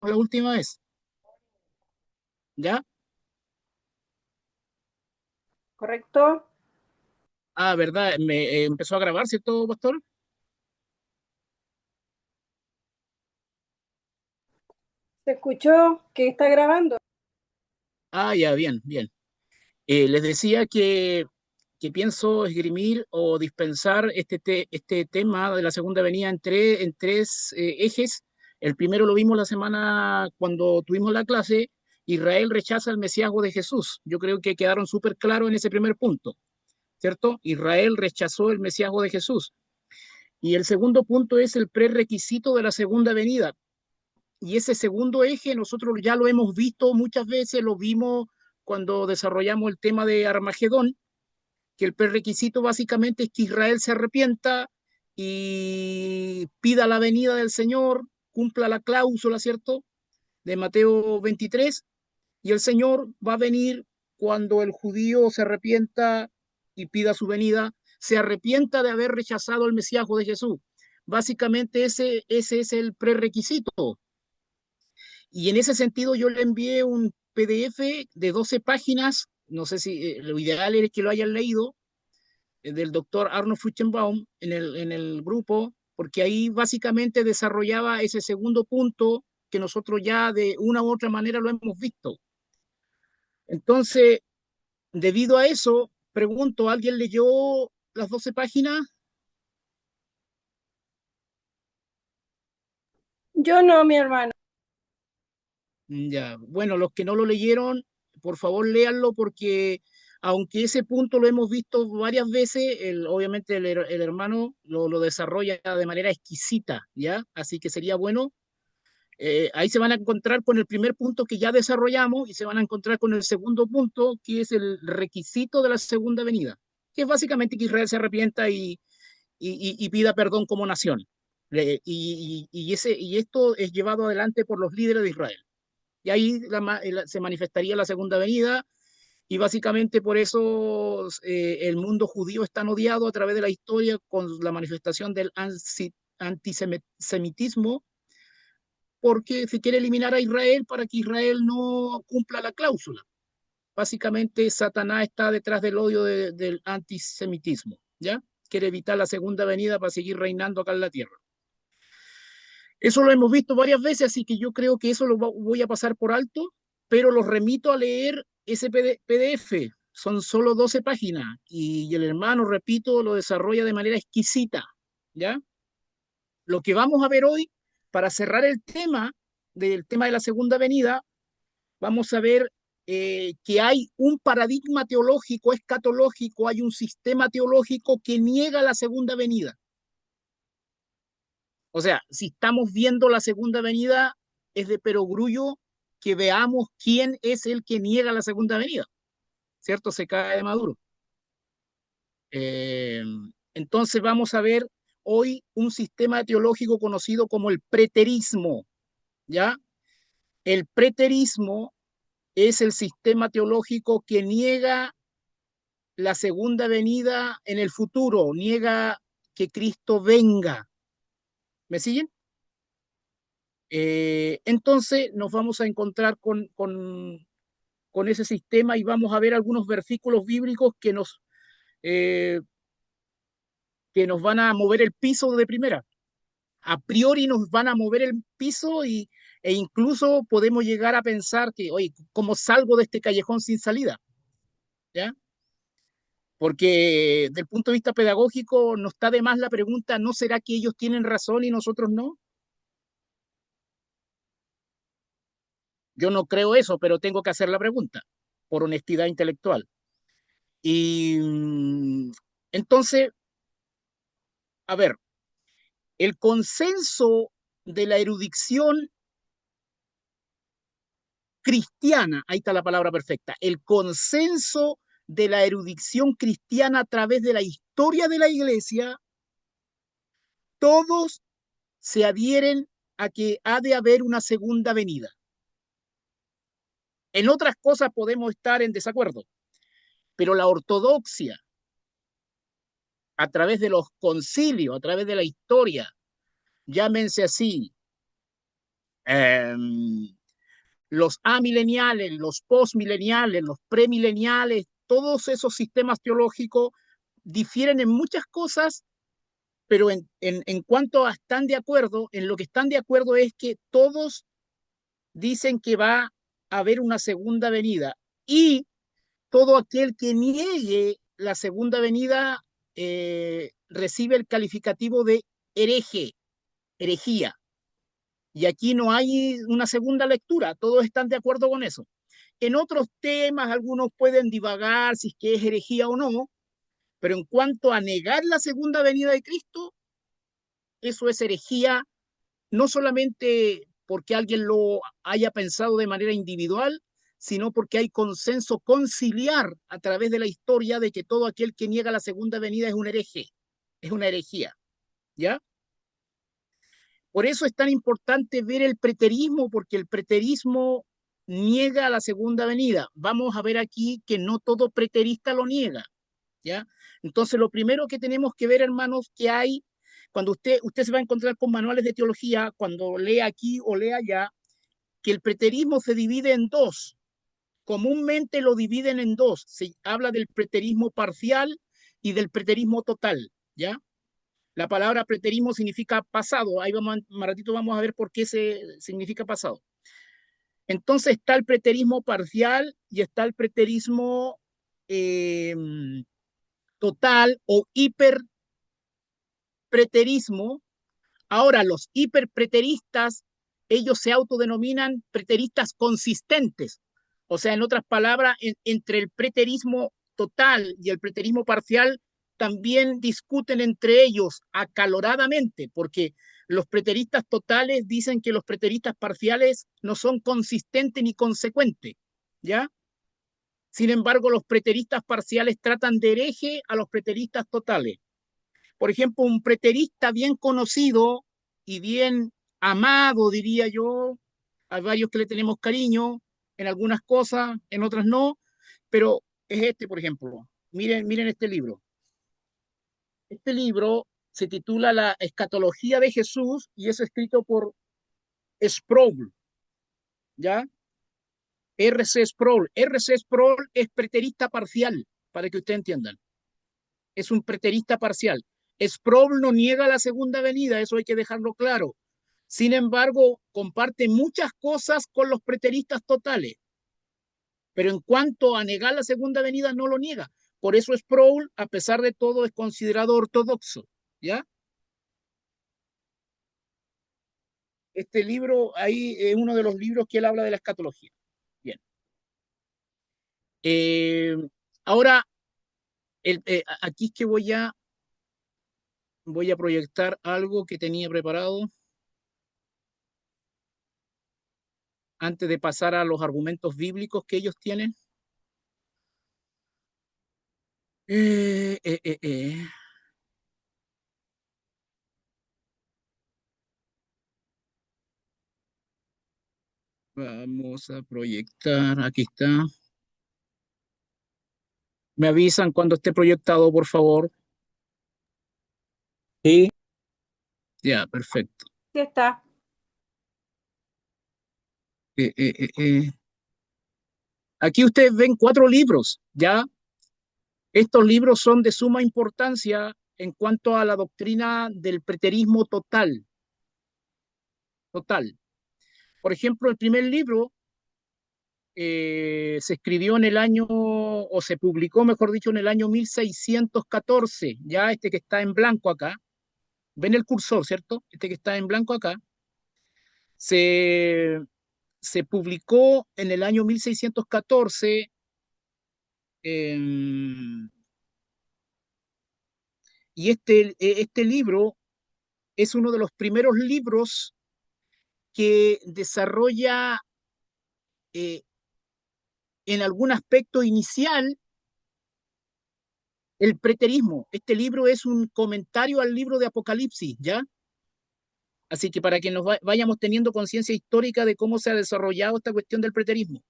la última vez, ¿ya? ¿Correcto? Ah, ¿verdad? Me empezó a grabar, ¿cierto, pastor? ¿Se escuchó que está grabando? Ah, ya, bien, bien. Les decía que pienso esgrimir o dispensar este tema de la segunda venida en tres ejes. El primero lo vimos la semana cuando tuvimos la clase. Israel rechaza el mesiasgo de Jesús. Yo creo que quedaron súper claros en ese primer punto, ¿cierto? Israel rechazó el mesiasgo de Jesús. Y el segundo punto es el prerequisito de la segunda venida. Y ese segundo eje nosotros ya lo hemos visto muchas veces, lo vimos cuando desarrollamos el tema de Armagedón, que el prerequisito básicamente es que Israel se arrepienta y pida la venida del Señor, cumpla la cláusula, ¿cierto? De Mateo 23, y el Señor va a venir cuando el judío se arrepienta y pida su venida, se arrepienta de haber rechazado el Mesíajo de Jesús. Básicamente ese es el prerequisito. Y en ese sentido yo le envié un PDF de 12 páginas, no sé si lo ideal es que lo hayan leído, del doctor Arnold Fruchtenbaum en el grupo, porque ahí básicamente desarrollaba ese segundo punto que nosotros ya de una u otra manera lo hemos visto. Entonces, debido a eso, pregunto, ¿alguien leyó las 12 páginas? Yo no, mi hermano. Ya, bueno, los que no lo leyeron, por favor léanlo porque aunque ese punto lo hemos visto varias veces, obviamente el hermano lo desarrolla de manera exquisita, ¿ya? Así que sería bueno. Ahí se van a encontrar con el primer punto que ya desarrollamos y se van a encontrar con el segundo punto, que es el requisito de la segunda venida, que es básicamente que Israel se arrepienta y pida perdón como nación. Y esto es llevado adelante por los líderes de Israel. Y ahí se manifestaría la segunda venida, y básicamente por eso el mundo judío es tan odiado a través de la historia con la manifestación del antisemitismo, porque se quiere eliminar a Israel para que Israel no cumpla la cláusula. Básicamente Satanás está detrás del odio del antisemitismo, ¿ya? Quiere evitar la segunda venida para seguir reinando acá en la tierra. Eso lo hemos visto varias veces, así que yo creo que eso voy a pasar por alto, pero los remito a leer ese PDF. Son solo 12 páginas y el hermano, repito, lo desarrolla de manera exquisita, ¿ya? Lo que vamos a ver hoy, para cerrar el tema del tema de la segunda venida, vamos a ver que hay un paradigma teológico, escatológico, hay un sistema teológico que niega la segunda venida. O sea, si estamos viendo la segunda venida, es de perogrullo que veamos quién es el que niega la segunda venida, ¿cierto? Se cae de Maduro. Eh, entonces vamos a ver hoy un sistema teológico conocido como el preterismo, ¿ya? El preterismo es el sistema teológico que niega la segunda venida en el futuro, niega que Cristo venga. ¿Me siguen? Entonces nos vamos a encontrar con ese sistema y vamos a ver algunos versículos bíblicos eh, que nos van a mover el piso de primera. A priori nos van a mover el piso e incluso podemos llegar a pensar que, oye, ¿cómo salgo de este callejón sin salida? ¿Ya? Porque del punto de vista pedagógico no está de más la pregunta, ¿no será que ellos tienen razón y nosotros no? Yo no creo eso, pero tengo que hacer la pregunta por honestidad intelectual. Y entonces, a ver, el consenso de la erudición cristiana, ahí está la palabra perfecta, el consenso de la erudición cristiana a través de la historia de la iglesia, todos se adhieren a que ha de haber una segunda venida. En otras cosas podemos estar en desacuerdo, pero la ortodoxia, a través de los concilios, a través de la historia, llámense así, los amileniales, los postmileniales, los premileniales, todos esos sistemas teológicos difieren en muchas cosas, pero en cuanto a están de acuerdo, en lo que están de acuerdo es que todos dicen que va a haber una segunda venida y todo aquel que niegue la segunda venida recibe el calificativo de hereje, herejía. Y aquí no hay una segunda lectura, todos están de acuerdo con eso. En otros temas, algunos pueden divagar si es que es herejía o no, pero en cuanto a negar la segunda venida de Cristo, eso es herejía, no solamente porque alguien lo haya pensado de manera individual, sino porque hay consenso conciliar a través de la historia de que todo aquel que niega la segunda venida es un hereje, es una herejía, ¿ya? Por eso es tan importante ver el preterismo, porque el preterismo niega la segunda venida. Vamos a ver aquí que no todo preterista lo niega, ¿ya? Entonces, lo primero que tenemos que ver, hermanos, que hay, cuando usted se va a encontrar con manuales de teología, cuando lea aquí o lea allá, que el preterismo se divide en dos. Comúnmente lo dividen en dos. Se habla del preterismo parcial y del preterismo total, ¿ya? La palabra preterismo significa pasado. Ahí vamos, más ratito vamos a ver por qué significa pasado. Entonces está el preterismo parcial y está el preterismo eh, total o hiperpreterismo. Ahora, los hiperpreteristas, ellos se autodenominan preteristas consistentes. O sea, en otras palabras, entre el preterismo total y el preterismo parcial también discuten entre ellos acaloradamente, porque los preteristas totales dicen que los preteristas parciales no son consistentes ni consecuentes, ¿ya? Sin embargo, los preteristas parciales tratan de hereje a los preteristas totales. Por ejemplo, un preterista bien conocido y bien amado, diría yo, hay varios que le tenemos cariño en algunas cosas, en otras no, pero es este, por ejemplo. Miren este libro. Este libro se titula La escatología de Jesús y es escrito por Sproul, ¿ya? R.C. Sproul. R.C. Sproul es preterista parcial, para que ustedes entiendan. Es un preterista parcial. Sproul no niega la segunda venida, eso hay que dejarlo claro. Sin embargo, comparte muchas cosas con los preteristas totales, pero en cuanto a negar la segunda venida, no lo niega. Por eso Sproul, a pesar de todo, es considerado ortodoxo, ¿ya? Este libro, ahí es uno de los libros que él habla de la escatología. Bien. Eh, ahora, aquí es que voy a proyectar algo que tenía preparado antes de pasar a los argumentos bíblicos que ellos tienen. Eh, eh, eh, eh. Vamos a proyectar. Aquí está. Me avisan cuando esté proyectado, por favor. Sí. Ya, perfecto. Sí está. Eh, eh, eh, eh. Aquí ustedes ven 4 libros, ¿ya? Estos libros son de suma importancia en cuanto a la doctrina del preterismo total. Total. Por ejemplo, el primer libro se escribió en el año, o se publicó, mejor dicho, en el año 1614, ya este que está en blanco acá. Ven el cursor, ¿cierto? Este que está en blanco acá. Se, se publicó en el año 1614 eh, y este libro es uno de los primeros libros que desarrolla eh, en algún aspecto inicial el preterismo. Este libro es un comentario al libro de Apocalipsis, ¿ya? Así que para que nos vayamos teniendo conciencia histórica de cómo se ha desarrollado esta cuestión del preterismo.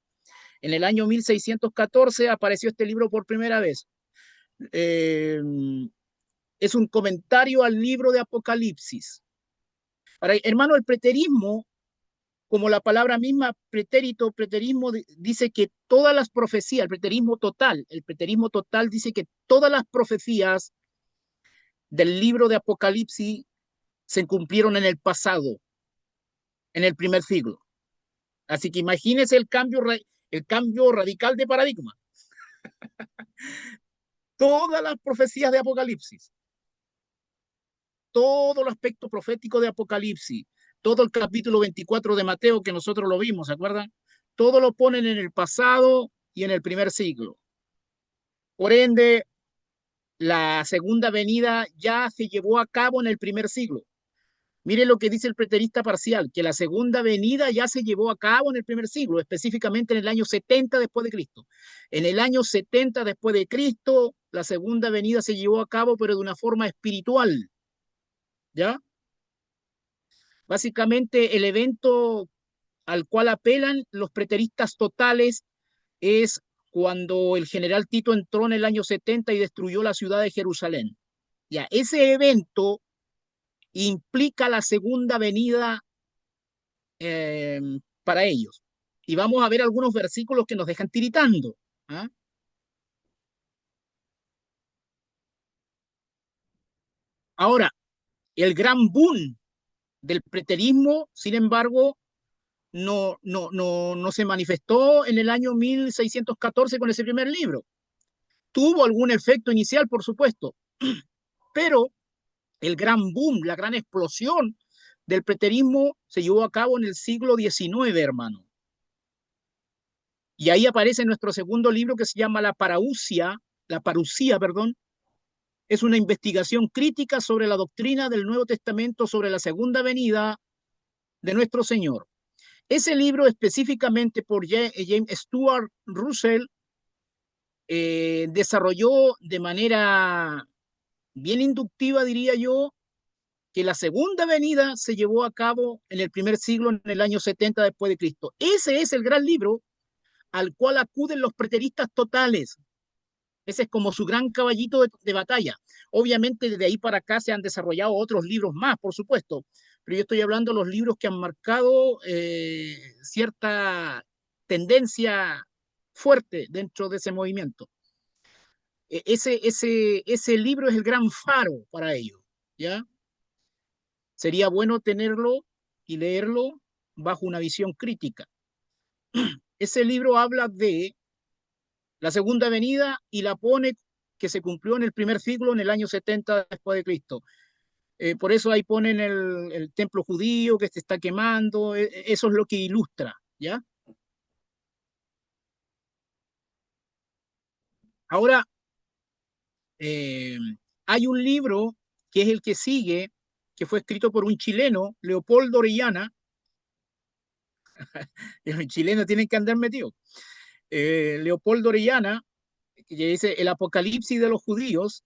En el año 1614 apareció este libro por primera vez. Eh, es un comentario al libro de Apocalipsis. Ahora, hermano, el preterismo como la palabra misma, pretérito, preterismo, dice que todas las profecías, el preterismo total dice que todas las profecías del libro de Apocalipsis se cumplieron en el pasado, en el primer siglo. Así que imagínense el cambio radical de paradigma. Todas las profecías de Apocalipsis, todo el aspecto profético de Apocalipsis, todo el capítulo 24 de Mateo que nosotros lo vimos, ¿se acuerdan? Todo lo ponen en el pasado y en el primer siglo. Por ende, la segunda venida ya se llevó a cabo en el primer siglo. Mire lo que dice el preterista parcial, que la segunda venida ya se llevó a cabo en el primer siglo, específicamente en el año 70 después de Cristo. En el año 70 después de Cristo, la segunda venida se llevó a cabo, pero de una forma espiritual, ¿ya? Básicamente, el evento al cual apelan los preteristas totales es cuando el general Tito entró en el año 70 y destruyó la ciudad de Jerusalén. Ya, ese evento implica la segunda venida eh, para ellos. Y vamos a ver algunos versículos que nos dejan tiritando. ¿Ah? Ahora, el gran boom del preterismo, sin embargo, no se manifestó en el año 1614 con ese primer libro. Tuvo algún efecto inicial, por supuesto, pero el gran boom, la gran explosión del preterismo se llevó a cabo en el siglo XIX, hermano. Y ahí aparece nuestro segundo libro que se llama La Parucía, perdón, es una investigación crítica sobre la doctrina del Nuevo Testamento sobre la segunda venida de nuestro Señor. Ese libro específicamente por James Stuart Russell desarrolló de manera bien inductiva, diría yo, que la segunda venida se llevó a cabo en el primer siglo, en el año 70 después de Cristo. Ese es el gran libro al cual acuden los preteristas totales. Ese es como su gran caballito de batalla. Obviamente, desde ahí para acá se han desarrollado otros libros más, por supuesto, pero yo estoy hablando de los libros que han marcado cierta tendencia fuerte dentro de ese movimiento. Ese libro es el gran faro para ellos, ¿ya? Sería bueno tenerlo y leerlo bajo una visión crítica. Ese libro habla de la segunda venida y la pone que se cumplió en el primer siglo, en el año 70 después de Cristo. Por eso ahí ponen el templo judío que se está quemando, eso es lo que ilustra, ¿ya? Ahora, eh, hay un libro que es el que sigue, que fue escrito por un chileno, Leopoldo Orellana, los chilenos tienen que andar metidos, Leopoldo Orellana, que dice El Apocalipsis de los Judíos.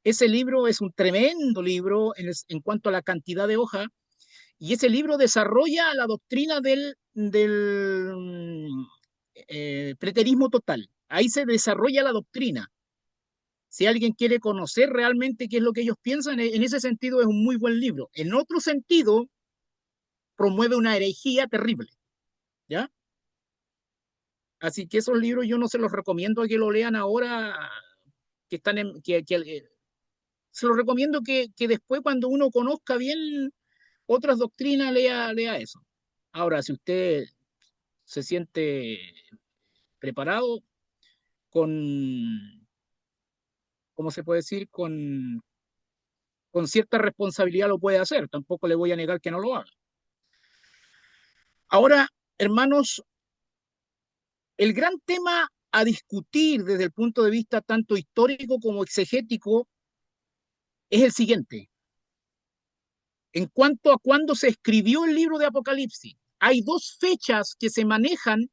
Ese libro es un tremendo libro en cuanto a la cantidad de hojas, y ese libro desarrolla la doctrina del preterismo total. Ahí se desarrolla la doctrina. Si alguien quiere conocer realmente qué es lo que ellos piensan, en ese sentido es un muy buen libro. En otro sentido, promueve una herejía terrible, ¿ya? Así que esos libros yo no se los recomiendo a que lo lean ahora, que están se los recomiendo que después cuando uno conozca bien otras doctrinas, lea eso. Ahora, si usted se siente preparado con, ¿cómo se puede decir? Con cierta responsabilidad lo puede hacer. Tampoco le voy a negar que no lo haga. Ahora, hermanos, el gran tema a discutir desde el punto de vista tanto histórico como exegético es el siguiente. En cuanto a cuándo se escribió el libro de Apocalipsis, hay dos fechas que se manejan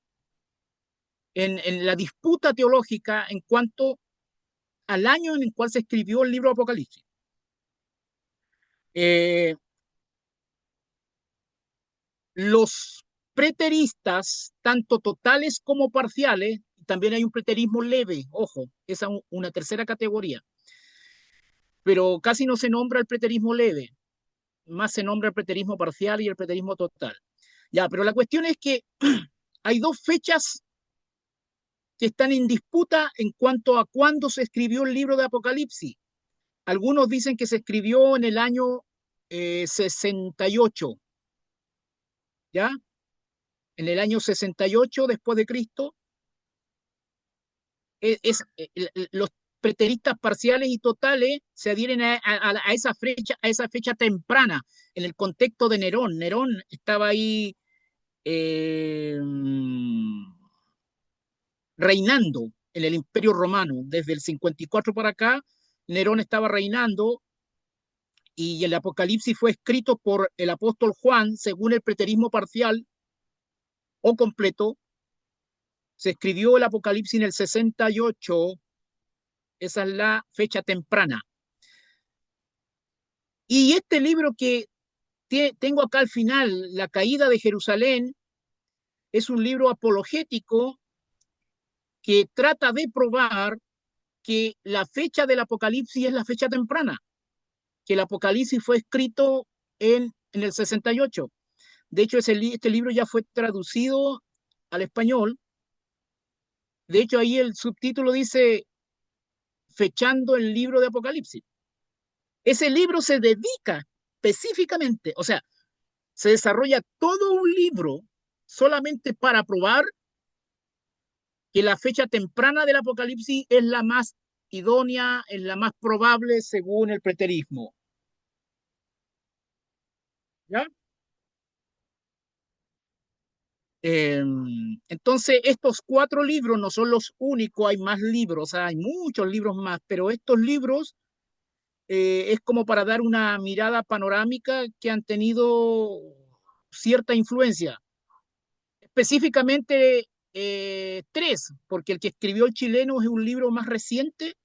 en la disputa teológica en cuanto al año en el cual se escribió el libro de Apocalipsis. Eh, los preteristas, tanto totales como parciales, también hay un preterismo leve, ojo, esa es una tercera categoría, pero casi no se nombra el preterismo leve, más se nombra el preterismo parcial y el preterismo total. Ya, pero la cuestión es que hay dos fechas que están en disputa en cuanto a cuándo se escribió el libro de Apocalipsis. Algunos dicen que se escribió en el año 68, ¿ya? En el año 68 después de Cristo. Los preteristas parciales y totales se adhieren a esa fecha temprana, en el contexto de Nerón. Nerón estaba ahí eh, reinando en el Imperio Romano. Desde el 54 para acá, Nerón estaba reinando y el Apocalipsis fue escrito por el apóstol Juan, según el preterismo parcial o completo. Se escribió el Apocalipsis en el 68, esa es la fecha temprana. Y este libro que tengo acá al final, La caída de Jerusalén, es un libro apologético que trata de probar que la fecha del Apocalipsis es la fecha temprana, que el Apocalipsis fue escrito en el 68. De hecho, este libro ya fue traducido al español. De hecho, ahí el subtítulo dice fechando el libro de Apocalipsis. Ese libro se dedica específicamente, o sea, se desarrolla todo un libro solamente para probar que la fecha temprana del Apocalipsis es la más idónea, es la más probable según el preterismo. ¿Ya? Eh, entonces, estos cuatro libros no son los únicos, hay más libros, hay muchos libros más, pero estos libros es como para dar una mirada panorámica que han tenido cierta influencia. Específicamente tres, porque el que escribió el chileno es un libro más reciente,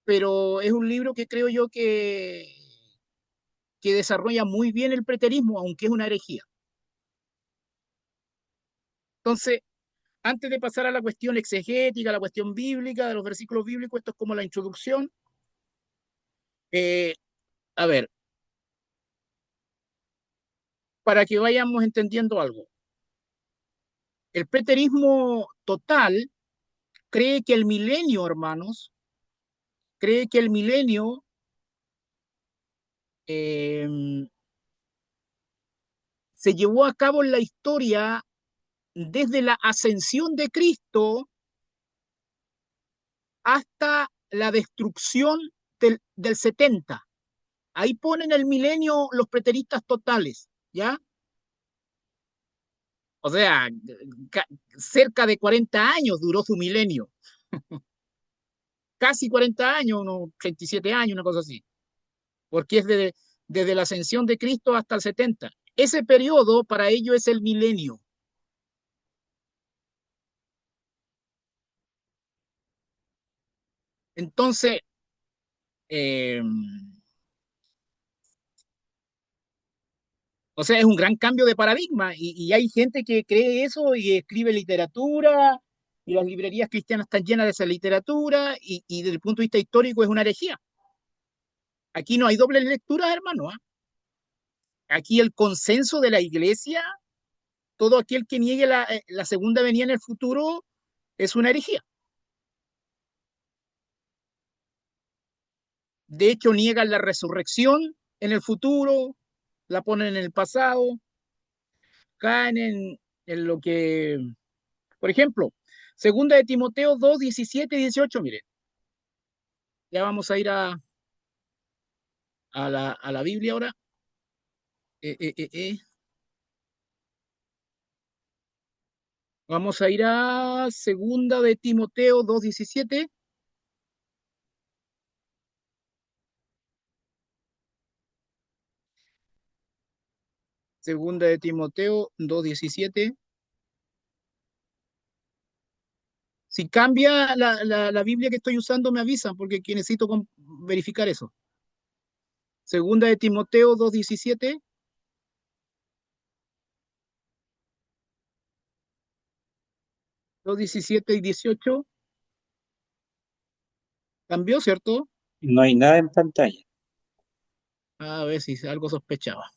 pero es un libro que creo yo que desarrolla muy bien el preterismo, aunque es una herejía. Entonces, antes de pasar a la cuestión exegética, a la cuestión bíblica, de los versículos bíblicos, esto es como la introducción. Eh, a ver, para que vayamos entendiendo algo. El preterismo total cree que el milenio, hermanos, cree que el milenio eh, se llevó a cabo en la historia desde la ascensión de Cristo hasta la destrucción del 70. Ahí ponen el milenio los preteristas totales, ¿ya? O sea, cerca de 40 años duró su milenio, casi 40 años, unos 37 años, una cosa así, porque es desde la ascensión de Cristo hasta el 70. Ese periodo para ellos es el milenio. Entonces, eh, o sea, es un gran cambio de paradigma y hay gente que cree eso y escribe literatura y las librerías cristianas están llenas de esa literatura y desde el punto de vista histórico es una herejía. Aquí no hay dobles lecturas, hermano. ¿Ah? Aquí el consenso de la iglesia, todo aquel que niegue la segunda venida en el futuro es una herejía. De hecho, niegan la resurrección en el futuro, la ponen en el pasado, caen en lo que, por ejemplo, segunda de Timoteo 2, 17 y 18, mire, ya vamos a ir a la Biblia ahora. Eh, eh, eh, eh. Vamos a ir a segunda de Timoteo 2, 17. Segunda de Timoteo 2, 17. Si cambia la Biblia que estoy usando, me avisan porque aquí necesito verificar eso. Segunda de Timoteo 2, 17, 2, 17 y 18. Cambió, ¿cierto? No hay nada en pantalla. A ver si algo sospechaba.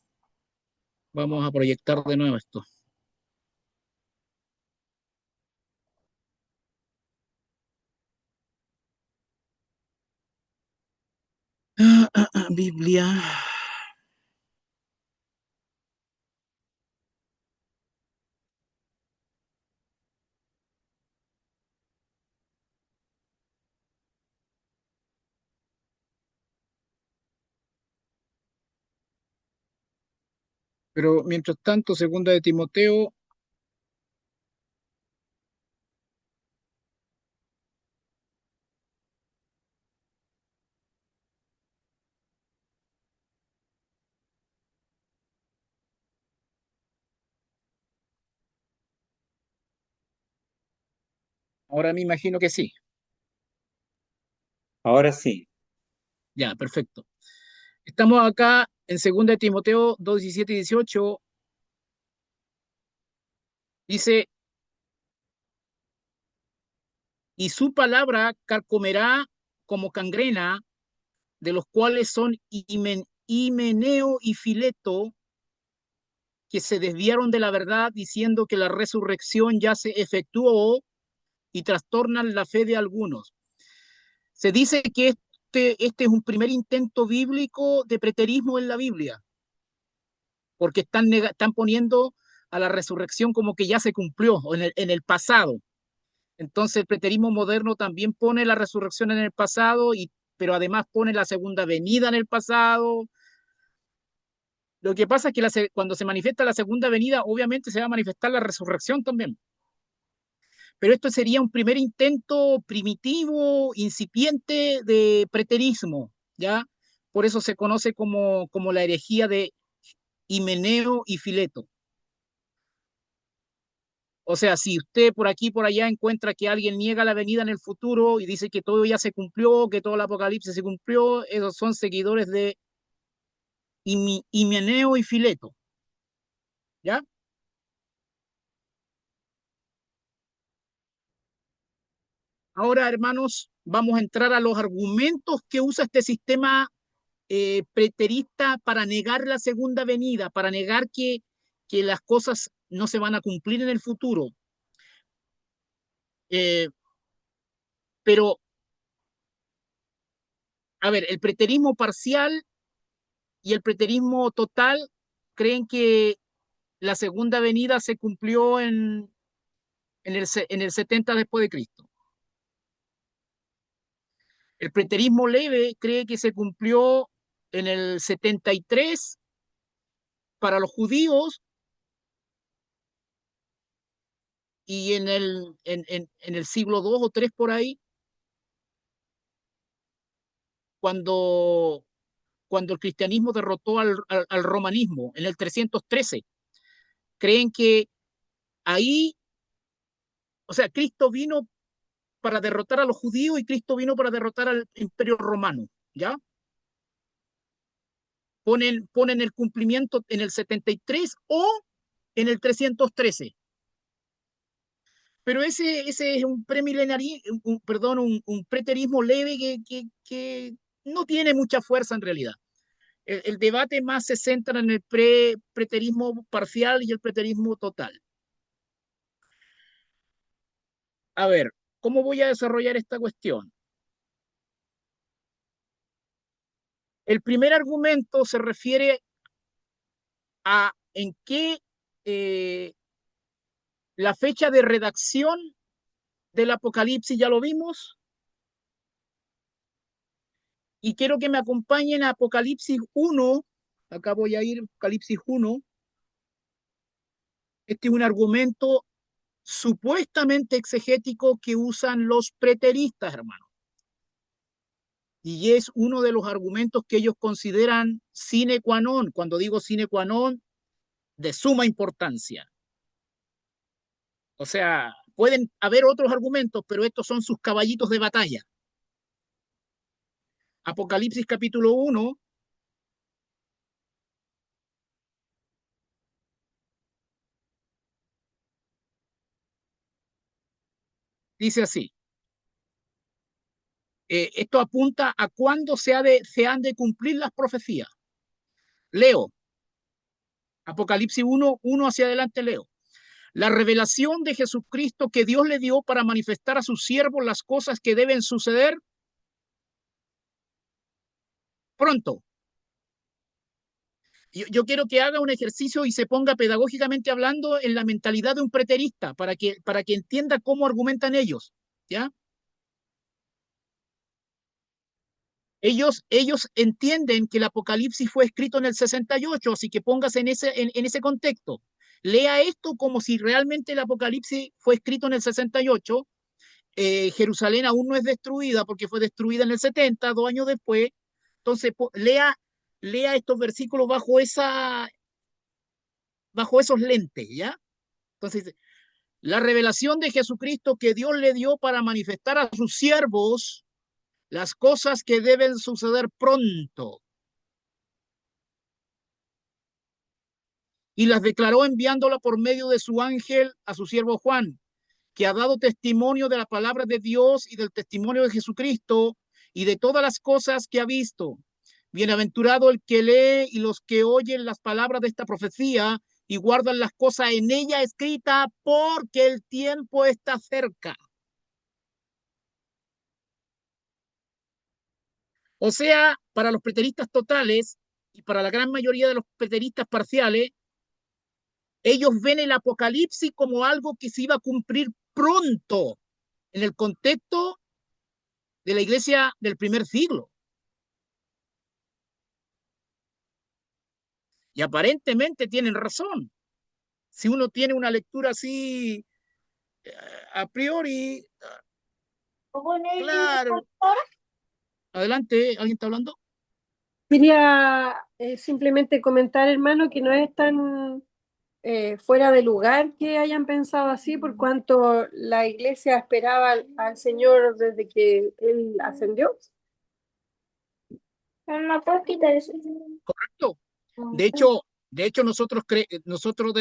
Vamos a proyectar de nuevo esto. Biblia. Pero mientras tanto, segunda de Timoteo, ahora me imagino que sí. Ahora sí. Ya, perfecto. Estamos acá en segunda de Timoteo 2, 17 y 18. Dice, y su palabra carcomerá como cangrena, de los cuales son Himeneo y Fileto, que se desviaron de la verdad diciendo que la resurrección ya se efectuó y trastornan la fe de algunos. Se dice que este es un primer intento bíblico de preterismo en la Biblia, porque están poniendo a la resurrección como que ya se cumplió en el pasado. Entonces el preterismo moderno también pone la resurrección en el pasado, pero además pone la segunda venida en el pasado. Lo que pasa es que cuando se manifiesta la segunda venida, obviamente se va a manifestar la resurrección también. Pero esto sería un primer intento primitivo, incipiente de preterismo, ¿ya? Por eso se conoce como la herejía de Himeneo y Fileto. O sea, si usted por aquí, por allá encuentra que alguien niega la venida en el futuro y dice que todo ya se cumplió, que todo el apocalipsis se cumplió, esos son seguidores de Himeneo y Fileto, ¿ya? Ahora, hermanos, vamos a entrar a los argumentos que usa este sistema preterista para negar la segunda venida, para negar que las cosas no se van a cumplir en el futuro. Eh, pero, a ver, el preterismo parcial y el preterismo total creen que la segunda venida se cumplió en el 70 después de Cristo. El preterismo leve cree que se cumplió en el 73 para los judíos y en el siglo II o III por ahí, cuando, cuando el cristianismo derrotó al romanismo en el 313. Creen que ahí, o sea, Cristo vino para derrotar a los judíos y Cristo vino para derrotar al imperio romano, ¿ya? Ponen el cumplimiento en el 73 o en el 313. Pero ese es un premilenarismo, perdón, un preterismo leve que no tiene mucha fuerza en realidad. El debate más se centra en el preterismo parcial y el preterismo total. A ver, ¿cómo voy a desarrollar esta cuestión? El primer argumento se refiere a en qué eh, la fecha de redacción del Apocalipsis ya lo vimos, y quiero que me acompañen a Apocalipsis 1. Acá voy a ir, Apocalipsis 1. Este es un argumento supuestamente exegético que usan los preteristas, hermano. Y es uno de los argumentos que ellos consideran sine qua non. Cuando digo sine qua non, de suma importancia. O sea, pueden haber otros argumentos, pero estos son sus caballitos de batalla. Apocalipsis capítulo 1 dice así. Esto apunta a cuándo se han de cumplir las profecías. Leo, Apocalipsis 1 hacia adelante leo. La revelación de Jesucristo que Dios le dio para manifestar a sus siervos las cosas que deben suceder pronto. Yo quiero que haga un ejercicio y se ponga pedagógicamente hablando en la mentalidad de un preterista para que entienda cómo argumentan ellos, ¿ya? Ellos entienden que el Apocalipsis fue escrito en el 68, así que póngase en ese contexto. Lea esto como si realmente el Apocalipsis fue escrito en el 68. Jerusalén aún no es destruida porque fue destruida en el 70, 2 años después. Entonces, lea estos versículos bajo esos lentes, ¿ya? Entonces, la revelación de Jesucristo que Dios le dio para manifestar a sus siervos las cosas que deben suceder pronto. Y las declaró enviándola por medio de su ángel a su siervo Juan, que ha dado testimonio de la palabra de Dios y del testimonio de Jesucristo y de todas las cosas que ha visto. Bienaventurado el que lee y los que oyen las palabras de esta profecía y guardan las cosas en ella escritas, porque el tiempo está cerca. O sea, para los preteristas totales y para la gran mayoría de los preteristas parciales, ellos ven el Apocalipsis como algo que se iba a cumplir pronto en el contexto de la iglesia del primer siglo. Y aparentemente tienen razón. Si uno tiene una lectura así a priori, claro. Adelante, ¿alguien está hablando? Quería simplemente comentar, hermano, que no es tan fuera de lugar que hayan pensado así, por cuanto la iglesia esperaba al Señor desde que Él ascendió. No puedes quitar eso. Correcto. De hecho nosotros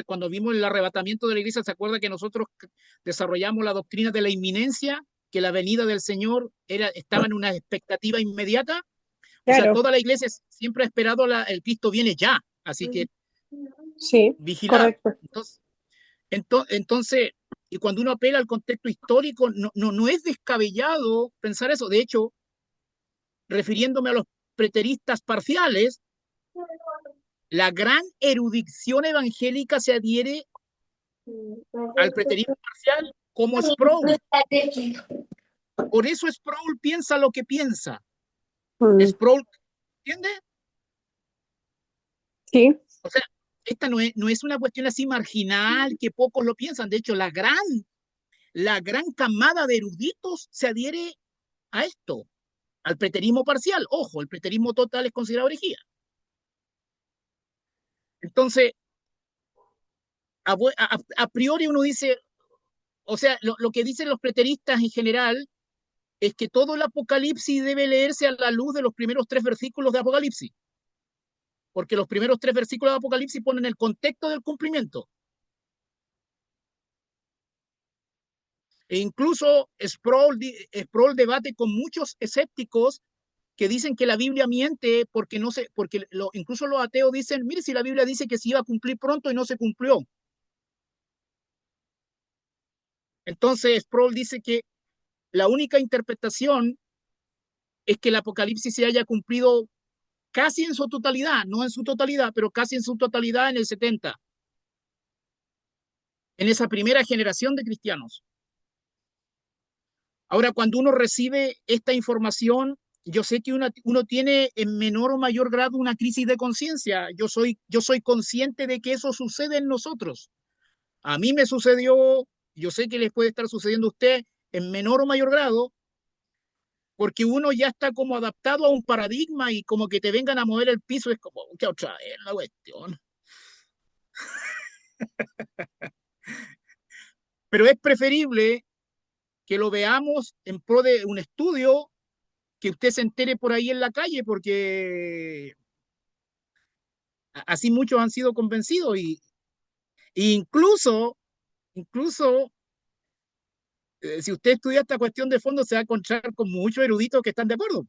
cuando vimos el arrebatamiento de la iglesia, ¿se acuerda que nosotros desarrollamos la doctrina de la inminencia, que la venida del Señor estaba en una expectativa inmediata? O sea, Claro, toda la iglesia siempre ha esperado el Cristo viene ya, así que sí, vigilar. correcto. Entonces, y cuando uno apela al contexto histórico, no es descabellado pensar eso. De hecho, refiriéndome a los preteristas parciales, la gran erudición evangélica se adhiere al preterismo parcial como Sproul. Por eso Sproul piensa lo que piensa. Mm, Sproul, ¿entiende? sí, O sea, esta no es una cuestión así marginal que pocos lo piensan. De hecho, la gran camada de eruditos se adhiere a esto, al preterismo parcial. Ojo, el preterismo total es considerado herejía. Entonces, a priori uno dice, o sea, lo que dicen los preteristas en general es que todo el Apocalipsis debe leerse a la luz de los primeros 3 versículos de Apocalipsis, porque los primeros 3 versículos de Apocalipsis ponen el contexto del cumplimiento. E incluso Sproul debate con muchos escépticos que dicen que la Biblia miente porque no se, porque incluso los ateos dicen, mire, si la Biblia dice que se iba a cumplir pronto y no se cumplió. Entonces Sproul dice que la única interpretación es que el Apocalipsis se haya cumplido casi en su totalidad, no en su totalidad, pero casi en su totalidad en el 70, en esa primera generación de cristianos. Ahora, cuando uno recibe esta información, yo sé que uno tiene en menor o mayor grado una crisis de conciencia. Yo soy consciente de que eso sucede en nosotros. A mí me sucedió, yo sé que les puede estar sucediendo a usted en menor o mayor grado, porque uno ya está como adaptado a un paradigma y como que te vengan a mover el piso es como, ¿qué otra vez la cuestión? Pero es preferible que lo veamos en pro de un estudio, que usted se entere por ahí en la calle, porque así muchos han sido convencidos y incluso si usted estudia esta cuestión de fondo, se va a encontrar con muchos eruditos que están de acuerdo.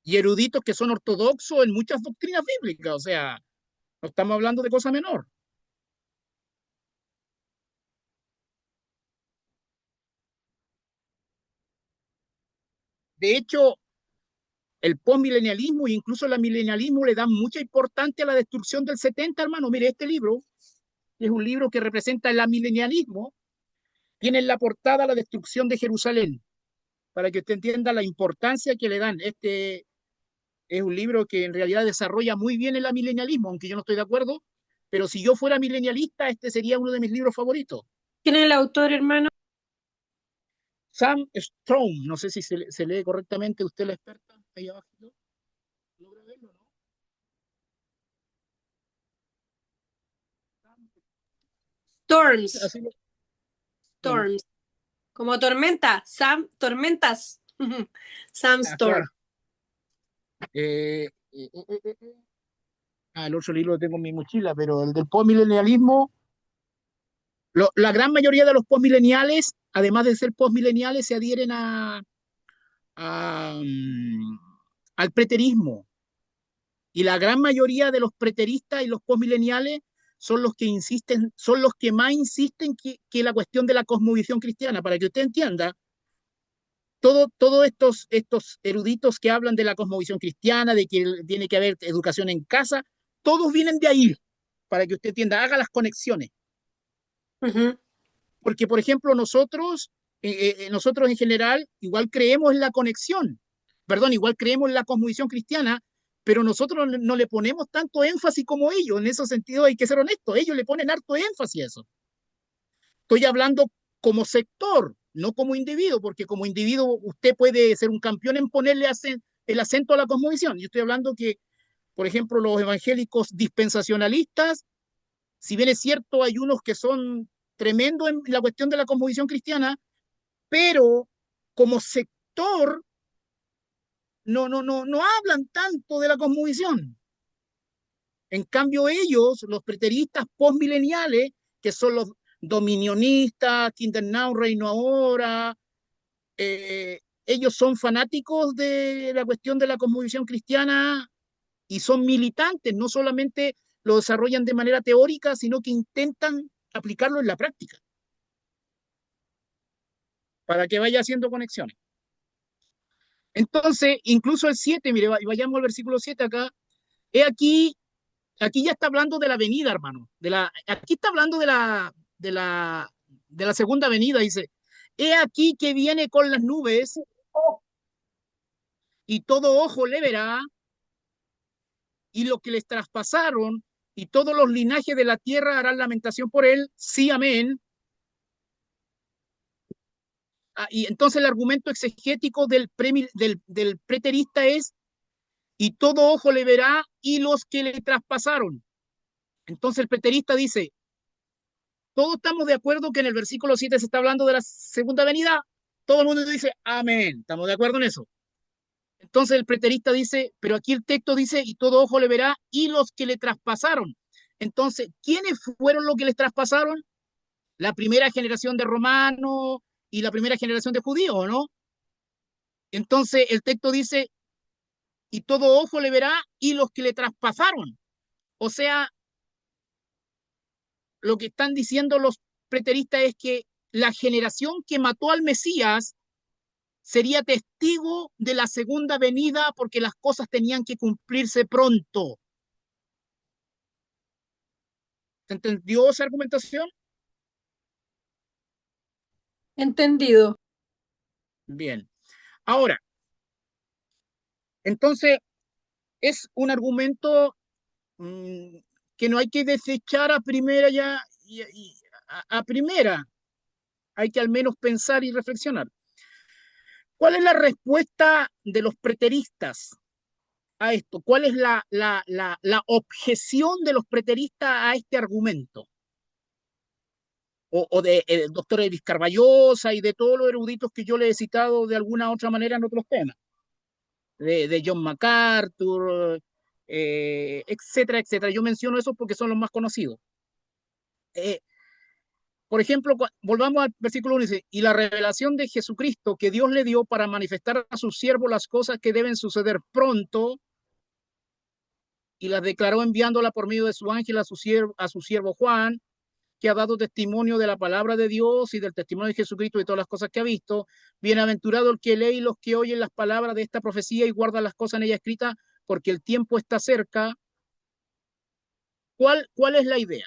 y eruditos que son ortodoxos en muchas doctrinas bíblicas, o sea, no estamos hablando de cosa menor. De hecho, el postmilenialismo e incluso el milenialismo le dan mucha importancia a la destrucción del 70, hermano. Mire, este libro es un libro que representa el amilenialismo, tiene en la portada la destrucción de Jerusalén, para que usted entienda la importancia que le dan. Este es un libro que en realidad desarrolla muy bien el amilenialismo, aunque yo no estoy de acuerdo, pero si yo fuera milenialista, este sería uno de mis libros favoritos. ¿Quién es el autor, hermano? Sam Strong, no sé si se lee correctamente, usted la experta, ahí abajo, ¿logra verlo, no? Storms. Así, bueno, Storms. Como tormenta. Sam, tormentas. Sam Storm. claro. El otro libro lo tengo en mi mochila, pero el del postmilenialismo, la gran mayoría de los postmileniales, además de ser postmileniales, se adhieren a, al preterismo. Y la gran mayoría de los preteristas y los postmileniales son los que insisten, son los que más insisten que la cuestión de la cosmovisión cristiana. Para que usted entienda, todos estos eruditos que hablan de la cosmovisión cristiana, de que tiene que haber educación en casa, todos vienen de ahí, para que usted entienda, haga las conexiones. Ujú. Porque, por ejemplo, nosotros en general igual creemos en la conexión, perdón, igual creemos en la cosmovisión cristiana, pero nosotros no le ponemos tanto énfasis como ellos. En ese sentido hay que ser honestos, ellos le ponen harto énfasis a eso. Estoy hablando como sector, no como individuo, porque como individuo usted puede ser un campeón en ponerle el acento a la cosmovisión. Yo estoy hablando que, por ejemplo, los evangélicos dispensacionalistas, si bien es cierto, hay unos que son tremendos en la cuestión de la cosmovisión cristiana, pero como sector no hablan tanto de la cosmovisión. En cambio, ellos, los preteristas postmileniales, que son los dominionistas, Kinder Now, Reino Ahora, ellos son fanáticos de la cuestión de la cosmovisión cristiana y son militantes, no solamente lo desarrollan de manera teórica, sino que intentan aplicarlo en la práctica, para que vaya haciendo conexiones. Entonces, incluso el 7, mire, vayamos al versículo 7 acá, he aquí ya está hablando de la venida, hermano, aquí está hablando de la segunda venida, dice, he aquí que viene con las nubes y todo ojo le verá y lo que les traspasaron y todos los linajes de la tierra harán lamentación por él, sí, amén. Y entonces el argumento exegético del preterista es, y todo ojo le verá y los que le traspasaron. Entonces el preterista dice, todos estamos de acuerdo que en el versículo 7 se está hablando de la segunda venida, todo el mundo dice, amén, estamos de acuerdo en eso. Entonces el preterista dice, pero aquí el texto dice, y todo ojo le verá y los que le traspasaron. Entonces, ¿quiénes fueron los que les traspasaron? La primera generación de romanos y la primera generación de judíos, ¿no? Entonces el texto dice, y todo ojo le verá y los que le traspasaron. O sea, lo que están diciendo los preteristas es que la generación que mató al Mesías sería testigo de la segunda venida porque las cosas tenían que cumplirse pronto. ¿Se entendió esa argumentación? Entendido. Bien. Ahora, entonces, es un argumento mmm, que no hay que desechar a primera ya, a primera. Hay que al menos pensar y reflexionar. ¿Cuál es la respuesta de los preteristas a esto? ¿Cuál es la objeción de los preteristas a este argumento? O de doctor Eris Carballosa y de todos los eruditos que yo le he citado de alguna otra manera en otros temas, de John MacArthur, etcétera, etcétera. Yo menciono eso porque son los más conocidos. Eh, Por ejemplo, volvamos al versículo 1, dice, y la revelación de Jesucristo que Dios le dio para manifestar a sus siervos las cosas que deben suceder pronto, y las declaró enviándola por medio de su ángel a su siervo Juan, que ha dado testimonio de la palabra de Dios y del testimonio de Jesucristo y todas las cosas que ha visto. Bienaventurado el que lee y los que oyen las palabras de esta profecía y guardan las cosas en ella escritas, porque el tiempo está cerca. ¿Cuál es la idea?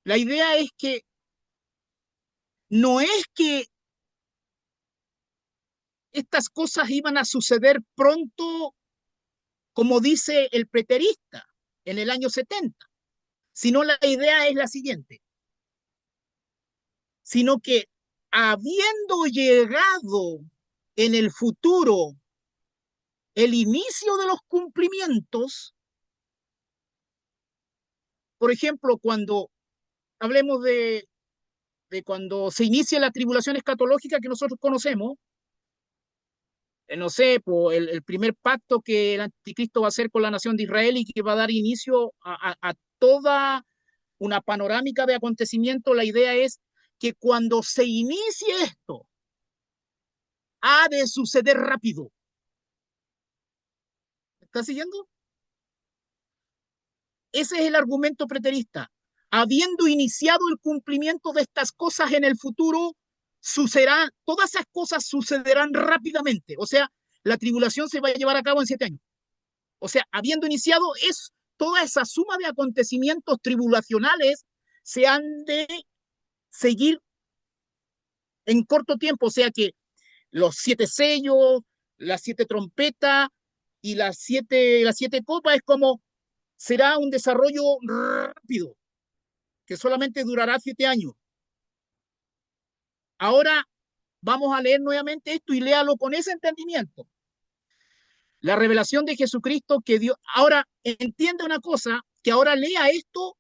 La idea es que no es que estas cosas iban a suceder pronto, como dice el preterista, en el año 70, sino la idea es la siguiente, sino que habiendo llegado en el futuro el inicio de los cumplimientos, por ejemplo, cuando hablemos de cuando se inicia la tribulación escatológica que nosotros conocemos, no sé, por el primer pacto que el anticristo va a hacer con la nación de Israel y que va a dar inicio a toda una panorámica de acontecimientos, la idea es que cuando se inicie esto, ha de suceder rápido. ¿Está siguiendo? Ese es el argumento preterista. Habiendo iniciado el cumplimiento de estas cosas en el futuro, sucederá, todas esas cosas sucederán rápidamente. O sea, la tribulación se va a llevar a cabo en 7 años. O sea, habiendo iniciado, es toda esa suma de acontecimientos tribulacionales se han de seguir en corto tiempo. O sea que los 7 sellos, las 7 trompetas y las siete copas es como será un desarrollo rápido que solamente durará 7 años. Ahora vamos a leer nuevamente esto y léalo con ese entendimiento. La revelación de Jesucristo que dio. Ahora entiende una cosa, que ahora lea esto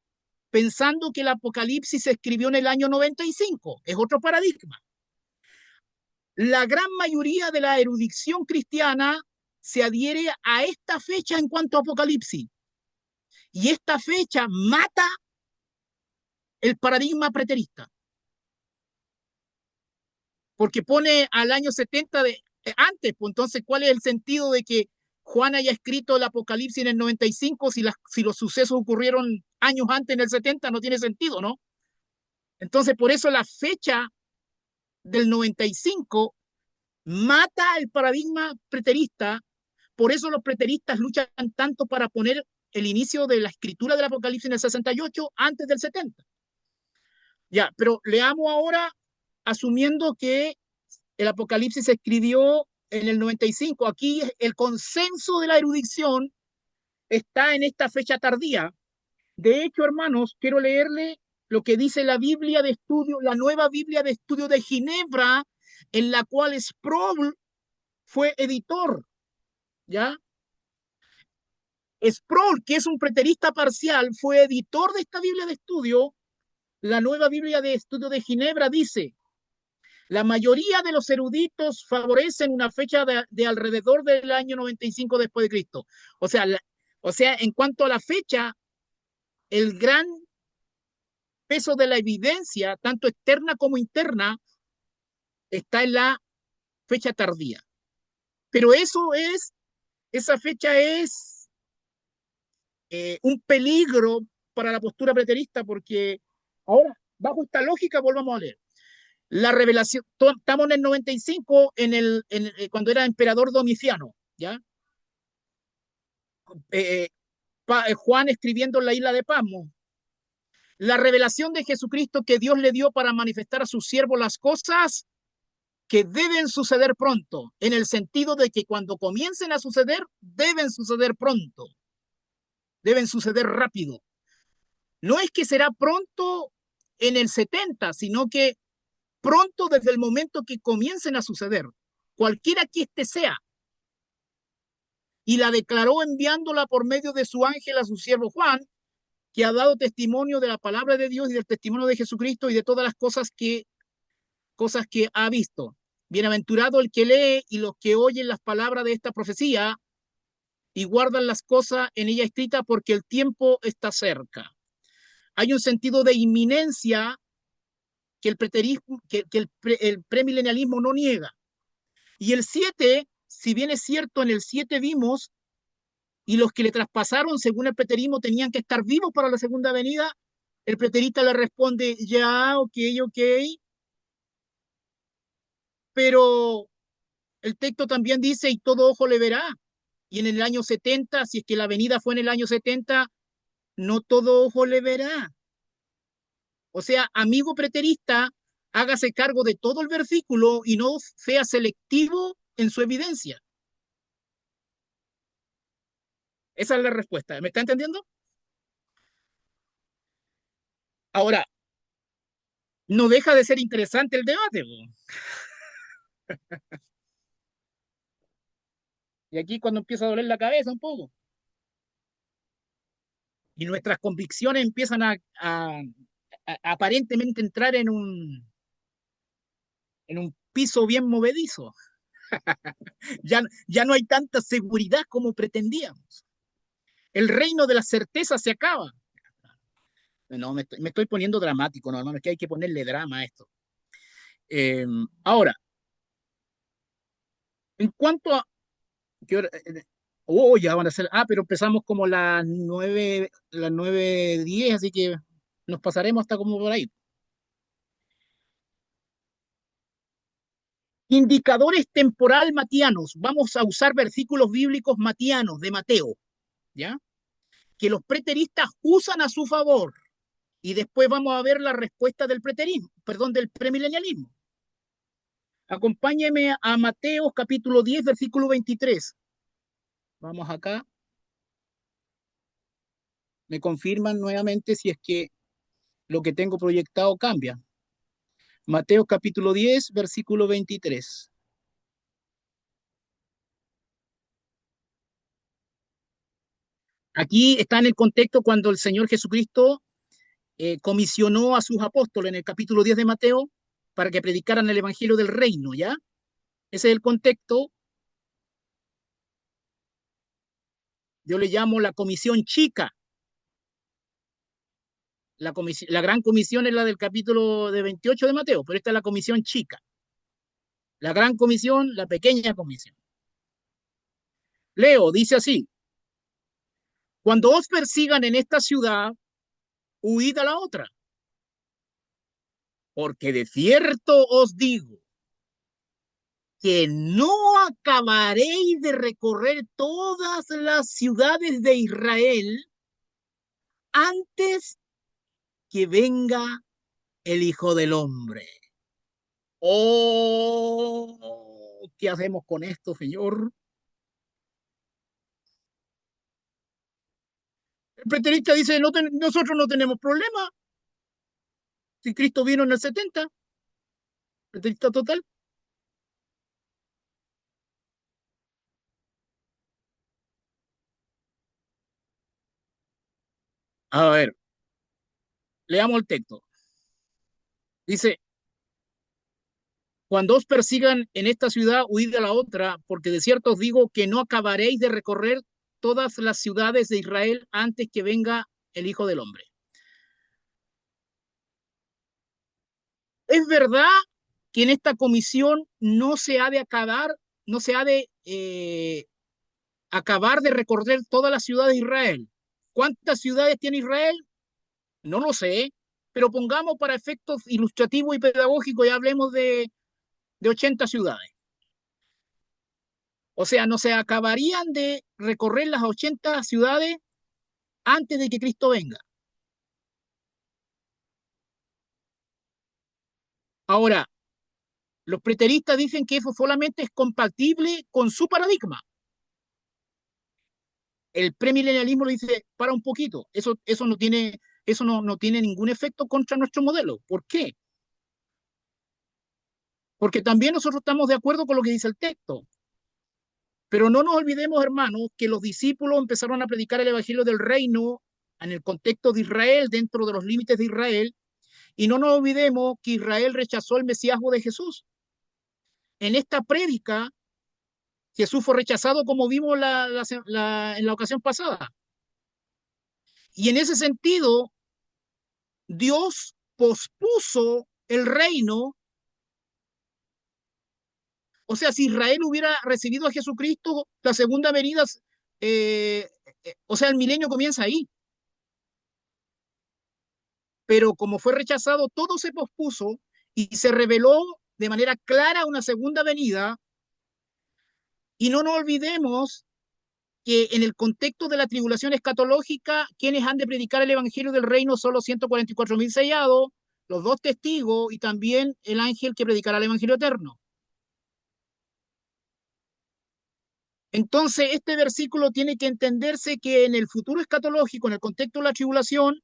pensando que el Apocalipsis se escribió en el año 95. Es otro paradigma. La gran mayoría de la erudición cristiana se adhiere a esta fecha en cuanto a Apocalipsis. Y esta fecha mata el paradigma preterista. Porque pone al año 70 antes, pues entonces, ¿cuál es el sentido de que Juan haya escrito el Apocalipsis en el 95 si los sucesos ocurrieron años antes en el 70? No tiene sentido, ¿no? Entonces, por eso la fecha del 95 mata el paradigma preterista. Por eso los preteristas luchan tanto para poner el inicio de la escritura del Apocalipsis en el 68 antes del 70. Ya, pero leamos ahora asumiendo que el Apocalipsis se escribió en el 95. Aquí el consenso de la erudición está en esta fecha tardía. De hecho, hermanos, quiero leerle lo que dice la Biblia de estudio, la nueva Biblia de estudio de Ginebra, en la cual Sproul fue editor, ¿ya? Sproul, que es un preterista parcial, fue editor de esta Biblia de estudio. La nueva Biblia de estudio de Ginebra dice: la mayoría de los eruditos favorecen una fecha de alrededor del año 95 después de Cristo. O sea, en cuanto a la fecha, el gran peso de la evidencia, tanto externa como interna, está en la fecha tardía. Pero esa fecha es un peligro para la postura preterista, porque ahora, bajo esta lógica, volvamos a leer. La revelación, estamos en el 95, cuando era emperador Domiciano, ¿ya? Eh, Juan escribiendo en la isla de Pasmo. La revelación de Jesucristo que Dios le dio para manifestar a sus siervos las cosas que deben suceder pronto, en el sentido de que cuando comiencen a suceder, deben suceder pronto, deben suceder rápido. No es que será pronto en el 70, sino que pronto desde el momento que comiencen a suceder, cualquiera que éste sea. Y la declaró enviándola por medio de su ángel a su siervo Juan, que ha dado testimonio de la palabra de Dios y del testimonio de Jesucristo y de todas las cosas que ha visto. Bienaventurado el que lee y los que oyen las palabras de esta profecía y guardan las cosas en ella escritas, porque el tiempo está cerca. Hay un sentido de inminencia que el preterismo, el premilenialismo no niega. Y el 7, si bien es cierto, en el 7 vimos, y los que le traspasaron, según el preterismo, tenían que estar vivos para la segunda venida, el preterista le responde, ya, ok, ok, pero el texto también dice, y todo ojo le verá. Y en el año 70, si es que la venida fue en el año 70, no todo ojo le verá. O sea, amigo preterista, hágase cargo de todo el versículo y no sea selectivo en su evidencia. Esa es la respuesta. ¿Me está entendiendo? Ahora, no deja de ser interesante el debate, po. Y aquí cuando empieza a doler la cabeza un poco. Y nuestras convicciones empiezan a aparentemente entrar en un piso bien movedizo. Ya no hay tanta seguridad como pretendíamos. El reino de la certeza se acaba. No, me estoy poniendo dramático, no, hermano, es que hay que ponerle drama a esto. Ahora, en cuanto a... ¿qué hora? Oh, ya van a ser... Ah, pero empezamos como las 9:10, así que nos pasaremos hasta como por ahí. Indicadores temporal matianos. Vamos a usar versículos bíblicos matianos de Mateo, ¿ya? Que los preteristas usan a su favor. Y después vamos a ver la respuesta del preterismo, perdón, del premilenialismo. Acompáñeme a Mateo capítulo 10, versículo 23. Vamos acá. Me confirman nuevamente si es que lo que tengo proyectado cambia. Mateo capítulo 10, versículo 23. Aquí está en el contexto cuando el Señor Jesucristo comisionó a sus apóstoles en el capítulo 10 de Mateo para que predicaran el Evangelio del Reino, ¿ya? Ese es el contexto. Yo le llamo la comisión chica. La gran comisión es la del capítulo de 28 de Mateo, pero esta es la comisión chica. La gran comisión, la pequeña comisión. Leo, dice así, cuando os persigan en esta ciudad, huid a la otra, porque de cierto os digo que no acabaréis de recorrer todas las ciudades de Israel antes que venga el Hijo del Hombre. Oh, ¿qué hacemos con esto, Señor? El preterista dice, nosotros no tenemos problema si Cristo vino en el 70, preterista total. A ver, leamos el texto. Dice, cuando os persigan en esta ciudad, huid a la otra, porque de cierto os digo que no acabaréis de recorrer todas las ciudades de Israel antes que venga el Hijo del Hombre. Es verdad que en esta comisión no se ha de acabar, no se ha de acabar de recorrer todas las ciudades de Israel. ¿Cuántas ciudades tiene Israel? No lo sé, pero pongamos para efectos ilustrativos y pedagógicos y hablemos de 80 ciudades. O sea, no se acabarían de recorrer las 80 ciudades antes de que Cristo venga. Ahora, los preteristas dicen que eso solamente es compatible con su paradigma. El premilenialismo le dice, para un poquito, eso no tiene ningún efecto contra nuestro modelo. ¿Por qué? Porque también nosotros estamos de acuerdo con lo que dice el texto. Pero no nos olvidemos, hermanos, que los discípulos empezaron a predicar el Evangelio del Reino en el contexto de Israel, dentro de los límites de Israel, y no nos olvidemos que Israel rechazó el mesiasmo de Jesús. En esta prédica, Jesús fue rechazado como vimos en la ocasión pasada. Y en ese sentido, Dios pospuso el reino, o sea, si Israel hubiera recibido a Jesucristo, la segunda venida, eh, o sea, el milenio comienza ahí. Pero como fue rechazado, todo se pospuso y se reveló de manera clara una segunda venida. Y no nos olvidemos que en el contexto de la tribulación escatológica, quienes han de predicar el evangelio del reino son los 144.000 sellados, los dos testigos y también el ángel que predicará el evangelio eterno. Entonces, este versículo tiene que entenderse que en el futuro escatológico, en el contexto de la tribulación,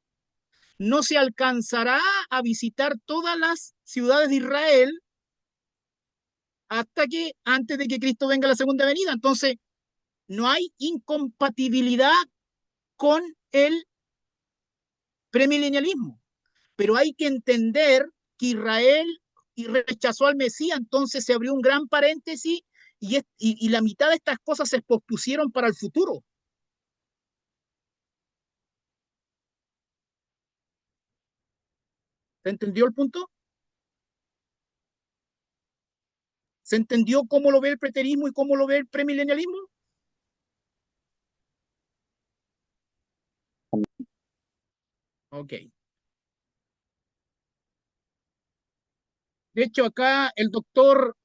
no se alcanzará a visitar todas las ciudades de Israel hasta que antes de que Cristo venga a la segunda venida. Entonces, no hay incompatibilidad con el premilenialismo, pero hay que entender que Israel rechazó al Mesías, entonces se abrió un gran paréntesis y la mitad de estas cosas se pospusieron para el futuro. ¿Se entendió el punto? ¿Se entendió cómo lo ve el preterismo y cómo lo ve el premilenialismo? Ok. De hecho, acá el doctor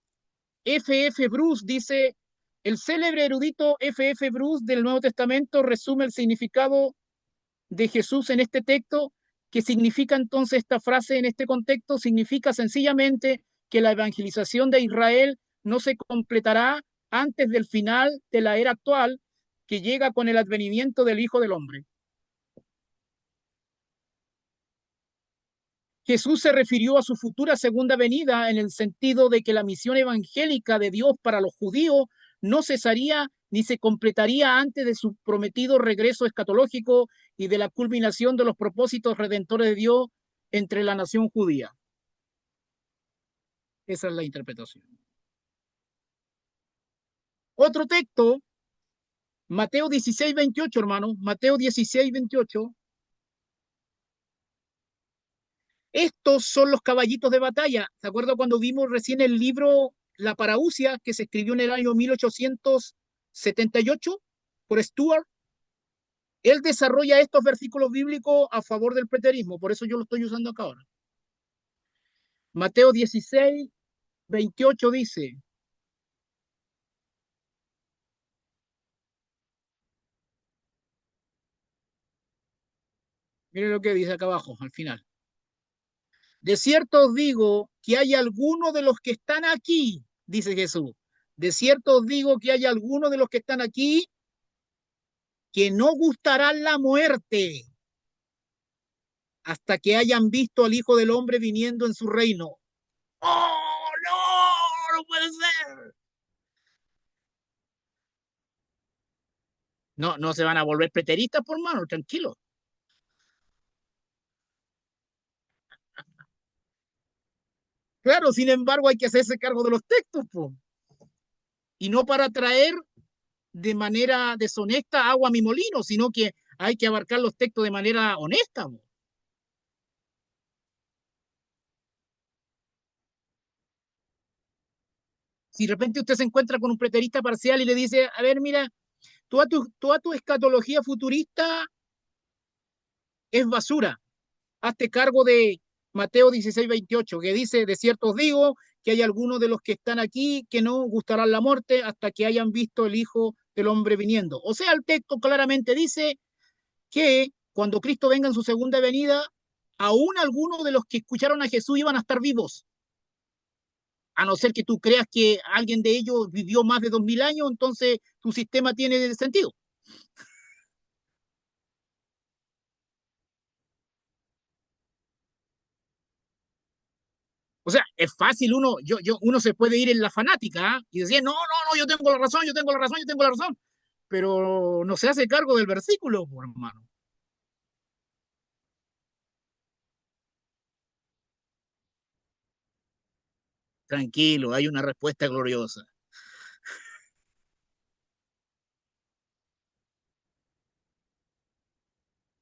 F. F. Bruce dice, el célebre erudito F. F. Bruce del Nuevo Testamento resume el significado de Jesús en este texto. ¿Qué significa entonces esta frase en este contexto? Significa sencillamente que la evangelización de Israel no se completará antes del final de la era actual, que llega con el advenimiento del Hijo del Hombre. Jesús se refirió a su futura segunda venida en el sentido de que la misión evangélica de Dios para los judíos no cesaría ni se completaría antes de su prometido regreso escatológico y de la culminación de los propósitos redentores de Dios entre la nación judía. Esa es la interpretación. Otro texto, Mateo 16:28, hermano, Mateo 16:28. Estos son los caballitos de batalla. ¿Se acuerda cuando vimos recién el libro La Parausia, que se escribió en el año 1878 por Stuart? Él desarrolla estos versículos bíblicos a favor del preterismo, por eso yo lo estoy usando acá ahora. Mateo 16:28 dice, miren lo que dice acá abajo, al final. De cierto os digo que hay algunos de los que están aquí, dice Jesús. De cierto os digo que hay algunos de los que están aquí que no gustarán la muerte hasta que hayan visto al Hijo del Hombre viniendo en su reino. ¡Oh, no! ¡No puede ser! No, no se van a volver preteristas, por mano, tranquilo. Claro, sin embargo, hay que hacerse cargo de los textos, po. Y no para traer de manera deshonesta agua a mi molino, sino que hay que abarcar los textos de manera honesta, po. Si de repente usted se encuentra con un preterista parcial y le dice, a ver, mira, toda tu escatología futurista es basura. Hazte cargo de Mateo 16:28, que dice, de cierto os digo que hay algunos de los que están aquí que no gustarán la muerte hasta que hayan visto el Hijo del Hombre viniendo. O sea, el texto claramente dice que cuando Cristo venga en su segunda venida, aún algunos de los que escucharon a Jesús iban a estar vivos. A no ser que tú creas que alguien de ellos vivió más de 2000 años, entonces tu sistema tiene sentido. O sea, es fácil uno se puede ir en la fanática, ¿eh? Y decir, no, no, no, yo tengo la razón, yo tengo la razón, yo tengo la razón. Pero no se hace cargo del versículo, por hermano. Tranquilo, hay una respuesta gloriosa.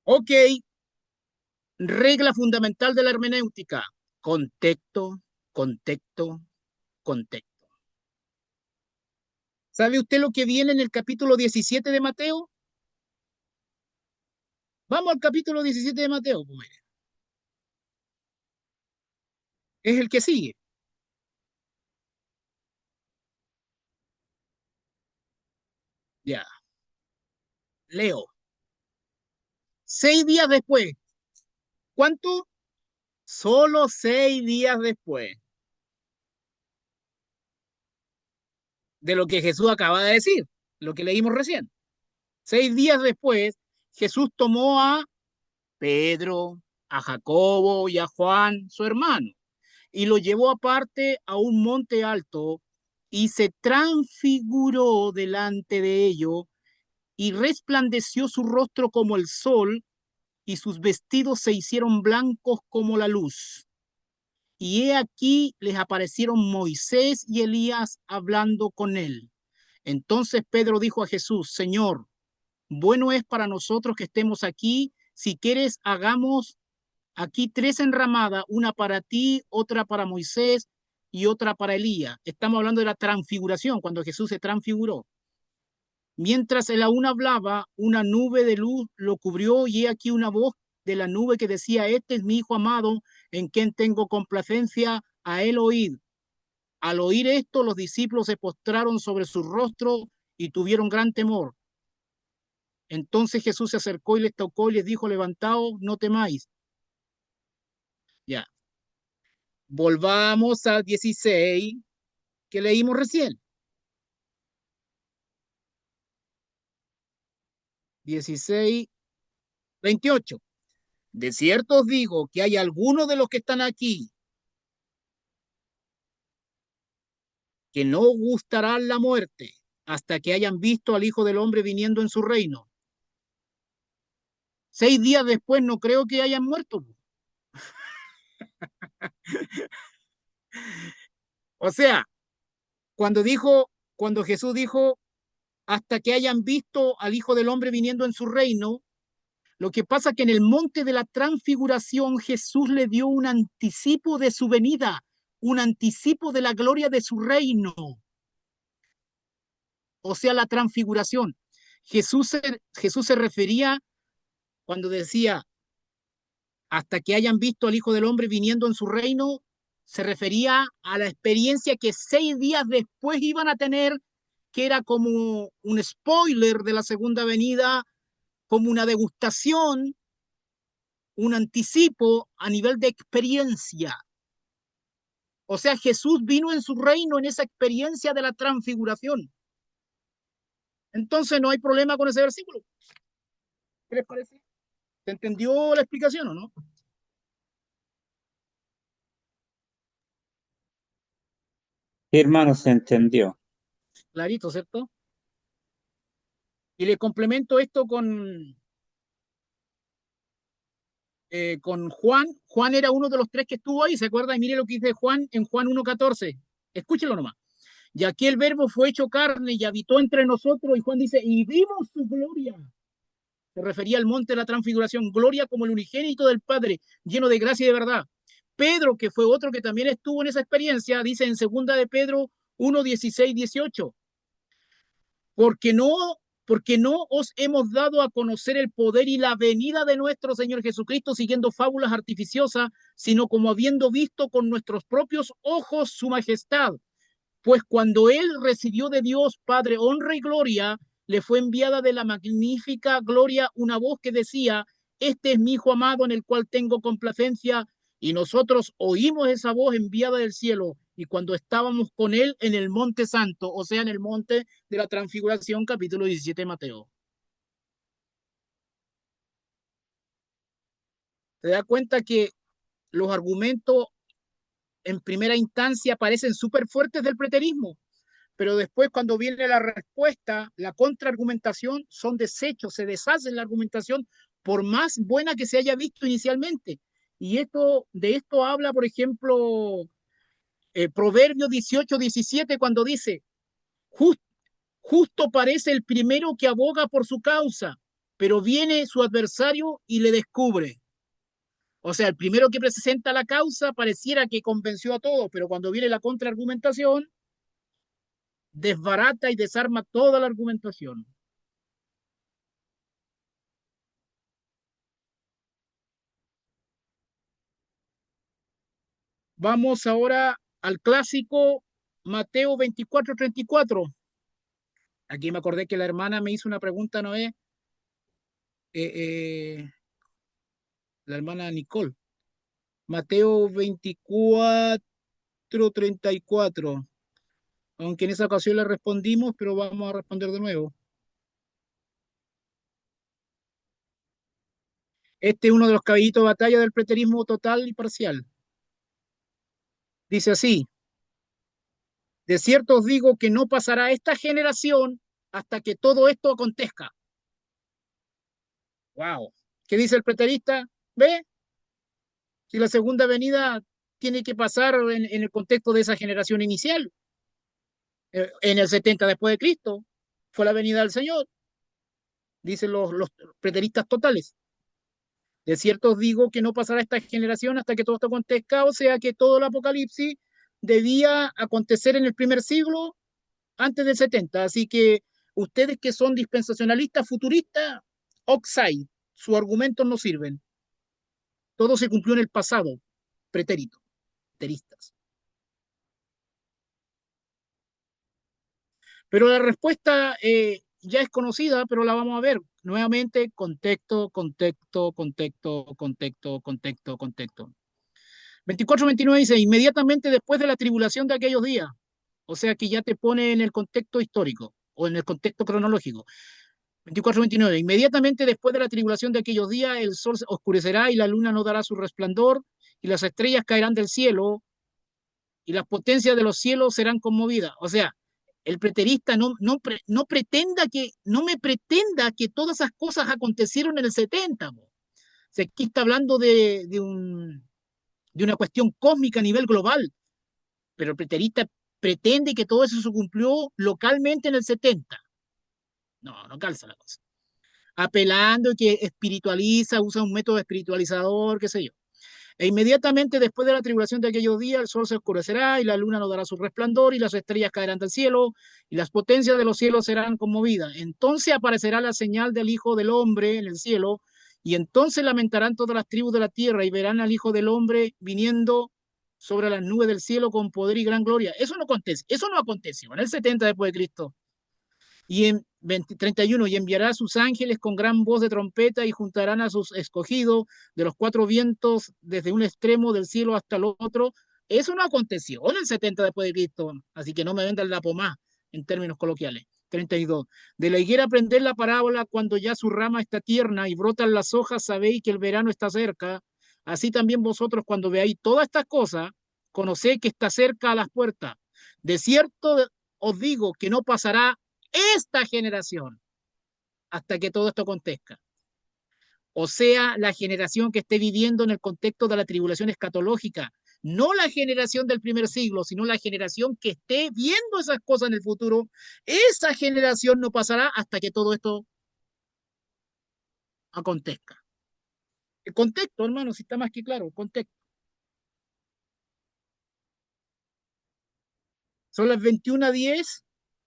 Ok, regla fundamental de la hermenéutica. Contexto, contexto, contexto. ¿Sabe usted lo que viene en el capítulo 17 de Mateo? Vamos al capítulo 17 de Mateo, pues. Es el que sigue. Ya, leo. 6 días después. ¿Cuánto? Solo 6 días después de lo que Jesús acaba de decir, lo que leímos recién. 6 días después, Jesús tomó a Pedro, a Jacobo y a Juan, su hermano, y lo llevó aparte a un monte alto y se transfiguró delante de ellos y resplandeció su rostro como el sol y sus vestidos se hicieron blancos como la luz. Y he aquí les aparecieron Moisés y Elías hablando con él. Entonces Pedro dijo a Jesús, Señor, bueno es para nosotros que estemos aquí. Si quieres, hagamos aquí 3 enramadas, una para ti, otra para Moisés y otra para Elías. Estamos hablando de la transfiguración, cuando Jesús se transfiguró. Mientras él aún hablaba, una nube de luz lo cubrió y he aquí una voz de la nube que decía, este es mi hijo amado, en quien tengo complacencia, a él oíd. Al oír esto, los discípulos se postraron sobre su rostro y tuvieron gran temor. Entonces Jesús se acercó y les tocó y les dijo, levantaos, no temáis. Ya, volvamos al 16 que leímos recién. 16, 28. De cierto os digo que hay algunos de los que están aquí que no gustarán la muerte hasta que hayan visto al Hijo del Hombre viniendo en su reino. 6 días después no creo que hayan muerto. O sea, cuando Jesús dijo, hasta que hayan visto al Hijo del Hombre viniendo en su reino, lo que pasa es que en el monte de la transfiguración Jesús le dio un anticipo de su venida, un anticipo de la gloria de su reino, o sea, la transfiguración. Jesús se refería cuando decía, hasta que hayan visto al Hijo del Hombre viniendo en su reino, se refería a la experiencia que 6 días después iban a tener, que era como un spoiler de la segunda venida, como una degustación, un anticipo a nivel de experiencia. O sea, Jesús vino en su reino en esa experiencia de la transfiguración. Entonces no hay problema con ese versículo. ¿Qué les parece? ¿Se entendió la explicación o no? Sí, hermano, se entendió. Clarito, ¿cierto? Y le complemento esto con Juan. Juan era uno de los 3 que estuvo ahí, ¿se acuerda? Y mire lo que dice Juan en Juan 1:14. Escúchelo nomás. Y aquí el verbo fue hecho carne y habitó entre nosotros. Y Juan dice, y vimos su gloria. Se refería al monte de la transfiguración, gloria como el unigénito del Padre, lleno de gracia y de verdad. Pedro, que fue otro que también estuvo en esa experiencia, dice en segunda de Pedro 1:16-18, porque no, porque no os hemos dado a conocer el poder y la venida de nuestro Señor Jesucristo siguiendo fábulas artificiosas, sino como habiendo visto con nuestros propios ojos su majestad. Pues cuando él recibió de Dios Padre honra y gloria, le fue enviada de la magnífica gloria una voz que decía, este es mi Hijo amado en el cual tengo complacencia, y nosotros oímos esa voz enviada del cielo, y cuando estábamos con él en el monte santo, o sea, en el monte de la transfiguración, capítulo 17 de Mateo. ¿Se da cuenta que los argumentos en primera instancia parecen súper fuertes del preterismo? Pero después cuando viene la respuesta, la contraargumentación, son desechos, se deshace la argumentación por más buena que se haya visto inicialmente. Y de esto habla, por ejemplo, Proverbio 18-17, cuando dice, justo parece el primero que aboga por su causa, pero viene su adversario y le descubre. O sea, el primero que presenta la causa pareciera que convenció a todos, pero cuando viene la contraargumentación, desbarata y desarma toda la argumentación. Vamos ahora al clásico Mateo 24:34. Aquí me acordé que la hermana me hizo una pregunta, ¿no es? La hermana Nicole. Mateo 24:34. Aunque en esa ocasión le respondimos, pero vamos a responder de nuevo. Este es uno de los caballitos de batalla del preterismo total y parcial. Dice así: de cierto os digo que no pasará esta generación hasta que todo esto acontezca. Wow. ¿Qué dice el preterista? ¿Ve? Si la segunda venida tiene que pasar en el contexto de esa generación inicial. En el 70 después de Cristo fue la venida del Señor, dicen los preteristas totales. De cierto os digo que no pasará esta generación hasta que todo esto acontezca, o sea que todo el apocalipsis debía acontecer en el primer siglo antes del 70. Así que ustedes que son dispensacionalistas, futuristas, oxide, sus argumentos no sirven. Todo se cumplió en el pasado, pretérito, preteristas. Pero la respuesta ya es conocida, pero la vamos a ver. Nuevamente, contexto, contexto, contexto, contexto, contexto, contexto. 24:29 dice, inmediatamente después de la tribulación de aquellos días. O sea que ya te pone en el contexto histórico o en el contexto cronológico. 24:29, inmediatamente después de la tribulación de aquellos días, el sol se oscurecerá y la luna no dará su resplandor y las estrellas caerán del cielo y las potencias de los cielos serán conmovidas. O sea, el preterista no pretenda que, no me pretenda que todas esas cosas acontecieron en el 70. O sea, aquí está hablando de una cuestión cósmica a nivel global, pero el preterista pretende que todo eso se cumplió localmente en el 70. No, no calza la cosa. Apelando que espiritualiza, usa un método espiritualizador, qué sé yo. E inmediatamente después de la tribulación de aquellos días, el sol se oscurecerá y la luna no dará su resplandor y las estrellas caerán del cielo y las potencias de los cielos serán conmovidas. Entonces aparecerá la señal del Hijo del Hombre en el cielo y entonces lamentarán todas las tribus de la tierra y verán al Hijo del Hombre viniendo sobre las nubes del cielo con poder y gran gloria. Eso no aconteció en el 70 después de Cristo. Y en 31, y enviará a sus ángeles con gran voz de trompeta y juntarán a sus escogidos de los cuatro vientos desde un extremo del cielo hasta el otro. Eso no aconteció en el 70 después de Cristo, así que no me vendan la pomá en términos coloquiales. 32. De la higuera aprended la parábola cuando ya su rama está tierna y brotan las hojas, sabéis que el verano está cerca. Así también vosotros cuando veáis todas estas cosas, conocéis que está cerca a las puertas. De cierto os digo que no pasará esta generación hasta que todo esto acontezca. O sea, la generación que esté viviendo en el contexto de la tribulación escatológica, no la generación del primer siglo, sino la generación que esté viendo esas cosas en el futuro, esa generación no pasará hasta que todo esto acontezca. El contexto, hermano, si está más que claro, el contexto. Son las 21:10,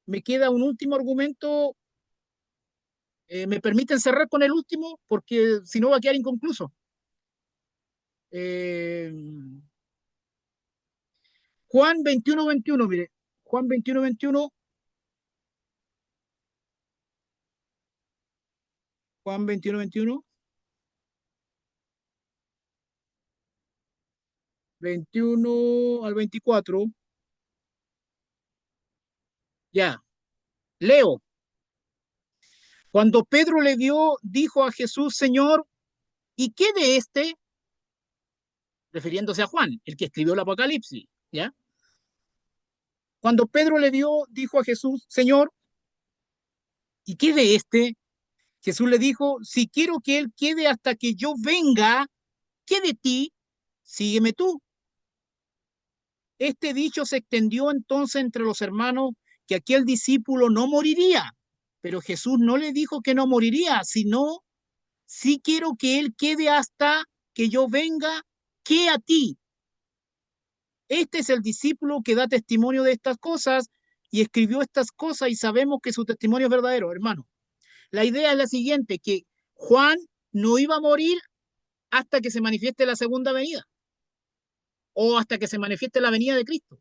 me queda un último argumento. ¿Me permiten cerrar con el último? Porque si no va a quedar inconcluso. Eh, Juan 21:21, mire, Juan 21:21, Juan 21:21, 21 al 24, ya, leo. Cuando Pedro le vio, dijo a Jesús, Señor, ¿y qué de este? Refiriéndose a Juan, el que escribió el Apocalipsis, ¿ya? Cuando Pedro le vio, dijo a Jesús, Señor, ¿y qué de este? Jesús le dijo, si quiero que él quede hasta que yo venga, ¿qué de ti? Sígueme tú. Este dicho se extendió entonces entre los hermanos que aquel discípulo no moriría, pero Jesús no le dijo que no moriría, sino sí quiero que él quede hasta que yo venga que a ti. Este es el discípulo que da testimonio de estas cosas y escribió estas cosas y sabemos que su testimonio es verdadero, hermano. La idea es la siguiente, que Juan no iba a morir hasta que se manifieste la segunda venida o hasta que se manifieste la venida de Cristo.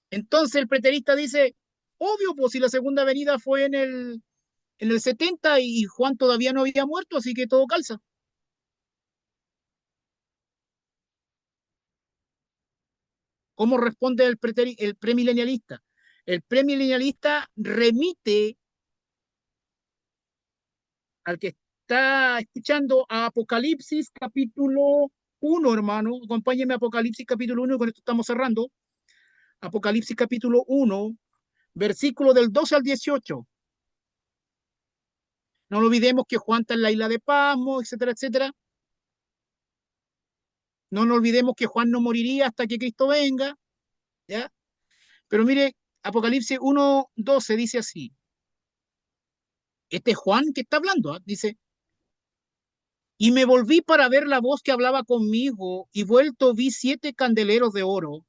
Entonces el preterista dice, obvio, pues si la segunda venida fue en el 70 y Juan todavía no había muerto, así que todo calza. ¿Cómo responde el premilenialista? El premilenialista remite al que está escuchando a Apocalipsis capítulo 1, hermano. Acompáñeme a Apocalipsis capítulo 1, con esto estamos cerrando. Apocalipsis capítulo 1, versículo del 12 al 18. No olvidemos que Juan está en la isla de Pasmo, etcétera, etcétera. No nos olvidemos que Juan no moriría hasta que Cristo venga, ¿ya? Pero mire, Apocalipsis 1:12 dice así. Este es Juan que está hablando, ¿eh? Dice, y me volví para ver la voz que hablaba conmigo, y vuelto vi 7 candeleros de oro,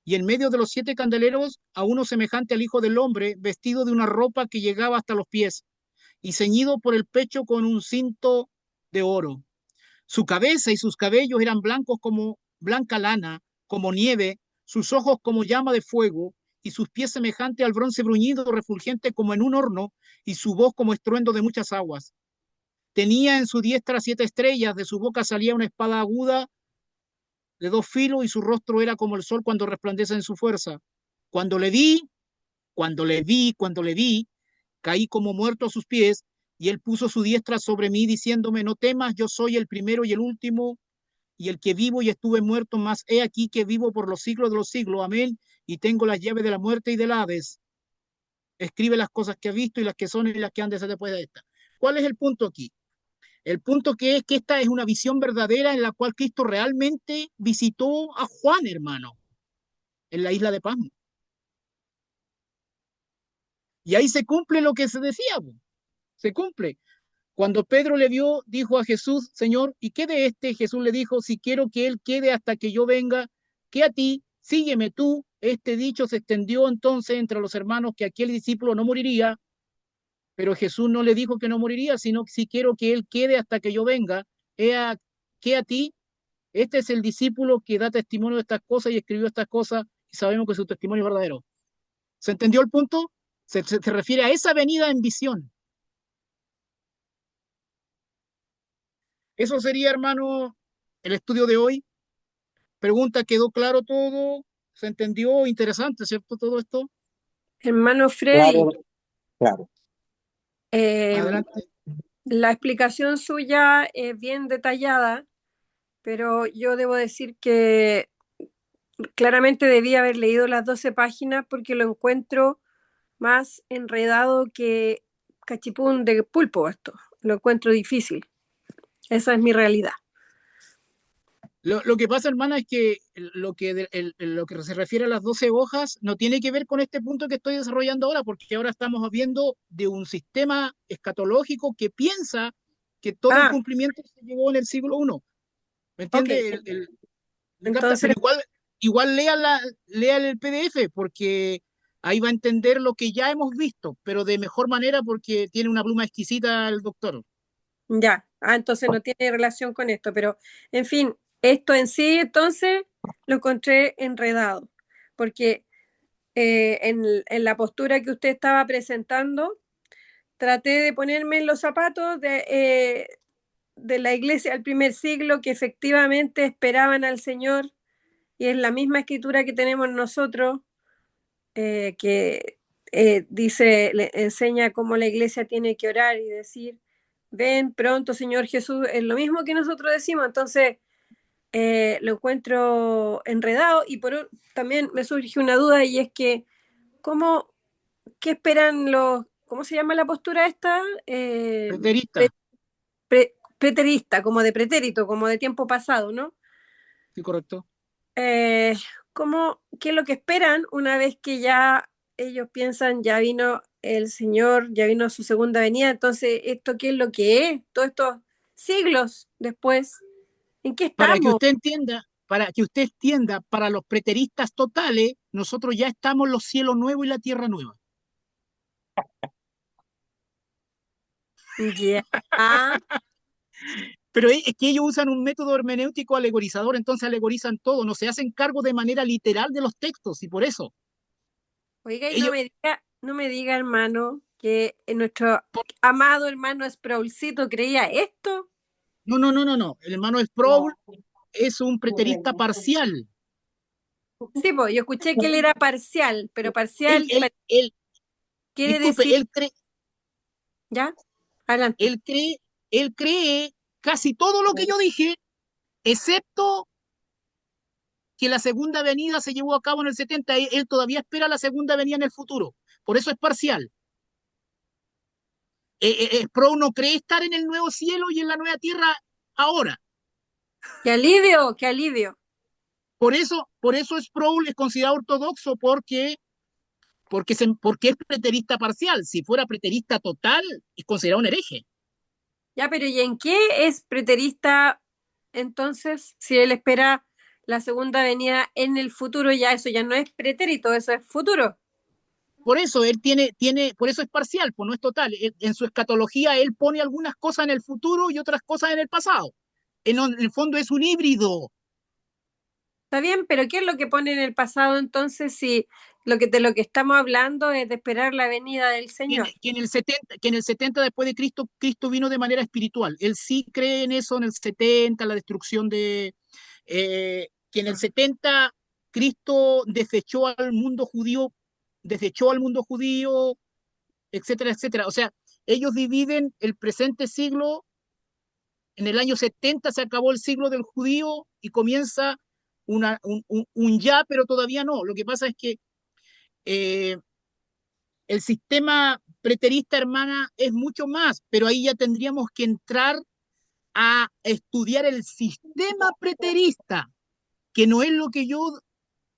y en medio de los 7 candeleros a uno semejante al Hijo del Hombre, vestido de una ropa que llegaba hasta los pies, y ceñido por el pecho con un cinto de oro. Su cabeza y sus cabellos eran blancos como blanca lana, como nieve, sus ojos como llama de fuego, y sus pies semejantes al bronce bruñido, refulgente como en un horno, y su voz como estruendo de muchas aguas. Tenía en su diestra 7 estrellas, de su boca salía una espada aguda de 2 filos, y su rostro era como el sol cuando resplandece en su fuerza. Cuando le vi, cuando le vi, caí como muerto a sus pies, y él puso su diestra sobre mí, diciéndome, no temas, yo soy el primero y el último, y el que vivo y estuve muerto, mas he aquí que vivo por los siglos de los siglos, amén, y tengo las llaves de la muerte y del Hades. Escribe las cosas que ha visto y las que son y las que han de ser después de esta. ¿Cuál es el punto aquí? El punto que es que esta es una visión verdadera en la cual Cristo realmente visitó a Juan, hermano, en la isla de Pasmo. Y ahí se cumple lo que se decía, se cumple. Cuando Pedro le vio, dijo a Jesús, Señor, ¿y qué de este? Jesús le dijo, si quiero que él quede hasta que yo venga, que a ti, sígueme tú. Este dicho se extendió entonces entre los hermanos que aquel discípulo no moriría, pero Jesús no le dijo que no moriría, sino que si quiero que él quede hasta que yo venga, que a ti, este es el discípulo que da testimonio de estas cosas y escribió estas cosas y sabemos que su testimonio es verdadero. ¿Se entendió el punto? Se refiere a esa venida en visión. Eso sería, hermano, el estudio de hoy. Pregunta, ¿quedó claro todo? ¿Se entendió? Interesante, ¿cierto? Todo esto. Hermano Claro, Freddy, claro. eh, Adelante. la explicación suya es bien detallada, pero yo debo decir que claramente debía haber leído las 12 páginas porque lo encuentro más enredado que cachipún de pulpo esto. Lo encuentro difícil. Esa es mi realidad. Lo que pasa, hermana, es que lo que se refiere a las 12 hojas no tiene que ver con este punto que estoy desarrollando ahora, porque ahora estamos viendo de un sistema escatológico que piensa que todo el Ah, cumplimiento se llegó en el siglo I. ¿Me ok. entiende? ¿Me capta? Entonces, Pero igual lea el PDF, porque ahí va a entender lo que ya hemos visto, pero de mejor manera porque tiene una pluma exquisita el doctor. ya. Ah, entonces no tiene relación con esto, pero en fin, esto en sí, entonces, lo encontré enredado, porque en la postura que usted estaba presentando, traté de ponerme en los zapatos de la iglesia del primer siglo que efectivamente esperaban al Señor, y es la misma escritura que tenemos nosotros, que dice, le enseña cómo la iglesia tiene que orar y decir, ven pronto, Señor Jesús, es lo mismo que nosotros decimos. Entonces, lo encuentro enredado y también me surge una duda, y es que, ¿cómo, qué esperan cómo se llama la postura esta? Preterista, Preterista, como de pretérito, como de tiempo pasado, ¿no? sí, correcto. Eh, ¿Qué es lo que esperan una vez que ya ellos piensan, ya vino el Señor, ya vino su segunda venida? Entonces, ¿esto qué es lo que es? Todo esto siglos después. ¿En qué Para que estamos? usted entienda, para los preteristas totales, nosotros ya estamos en los cielos nuevos y la tierra nueva. Ya. Pero es que ellos usan un método hermenéutico alegorizador, entonces alegorizan todo, no se hacen cargo de manera literal de los textos, y por eso Oiga, y ellos, no me diga, hermano, que nuestro amado hermano Sproulcito creía esto. no, el hermano Sproul es un preterista parcial. Sí, pues yo escuché que él era parcial, pero Él, parcial él, él, quiere decir, disculpe, ¿ya? Adelante. él cree, él cree casi todo lo que yo dije, excepto que la segunda venida se llevó a cabo en el 70, él todavía espera la segunda venida en el futuro, por eso es parcial. Sproul no cree estar en el nuevo cielo y en la nueva tierra ahora. Qué alivio, qué alivio. Por eso Sproul es considerado ortodoxo porque es preterista parcial. Si fuera preterista total, es considerado un hereje. Ya, pero ¿y en qué es preterista entonces? Si él espera la segunda venida en el futuro, ya eso ya no es pretérito, eso es futuro. Por eso él por eso es parcial, pues no es total. En su escatología él pone algunas cosas en el futuro y otras cosas en el pasado. En el fondo es un híbrido. Está bien, pero ¿qué es lo que pone en el pasado entonces si de lo que estamos hablando es de esperar la venida del Señor? Que en el 70 después de Cristo, Cristo vino de manera espiritual. Él sí cree en eso, en el 70, la destrucción que en el 70 Cristo desechó al mundo judío, etcétera, etcétera. O sea, ellos dividen el presente siglo, en el año 70 se acabó el siglo del judío y comienza un ya, pero todavía no. Lo que pasa es que eh, el sistema preterista, hermana, es mucho más, pero ahí ya tendríamos que entrar a estudiar el sistema preterista, que no es lo que yo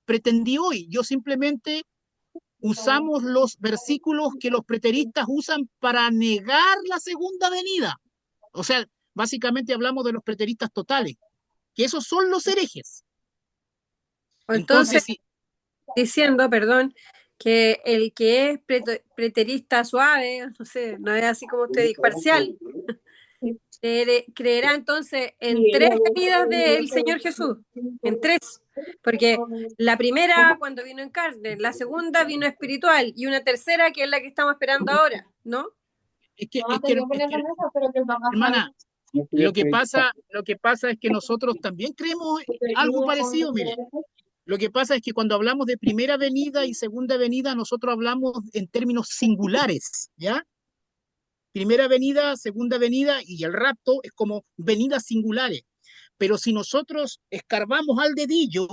pretendí hoy. Yo simplemente usamos los versículos que los preteristas usan para negar la segunda venida. O sea, básicamente hablamos de los preteristas totales, que esos son los herejes. Entonces, Entonces, sí, diciendo, perdón, que el que es preterista suave, no sé, no es así como usted dijo, parcial, creerá entonces en tres venidas del Señor Jesús, en tres, porque la primera cuando vino en carne, la segunda vino espiritual y una tercera que es la que estamos esperando ahora, ¿no? hermana, lo que pasa es que nosotros también creemos algo parecido, mire. Lo que pasa es que cuando hablamos de primera venida y segunda venida, nosotros hablamos en términos singulares, ¿ya? Primera venida, segunda venida y el rapto es como venidas singulares. Pero si nosotros escarbamos al dedillo,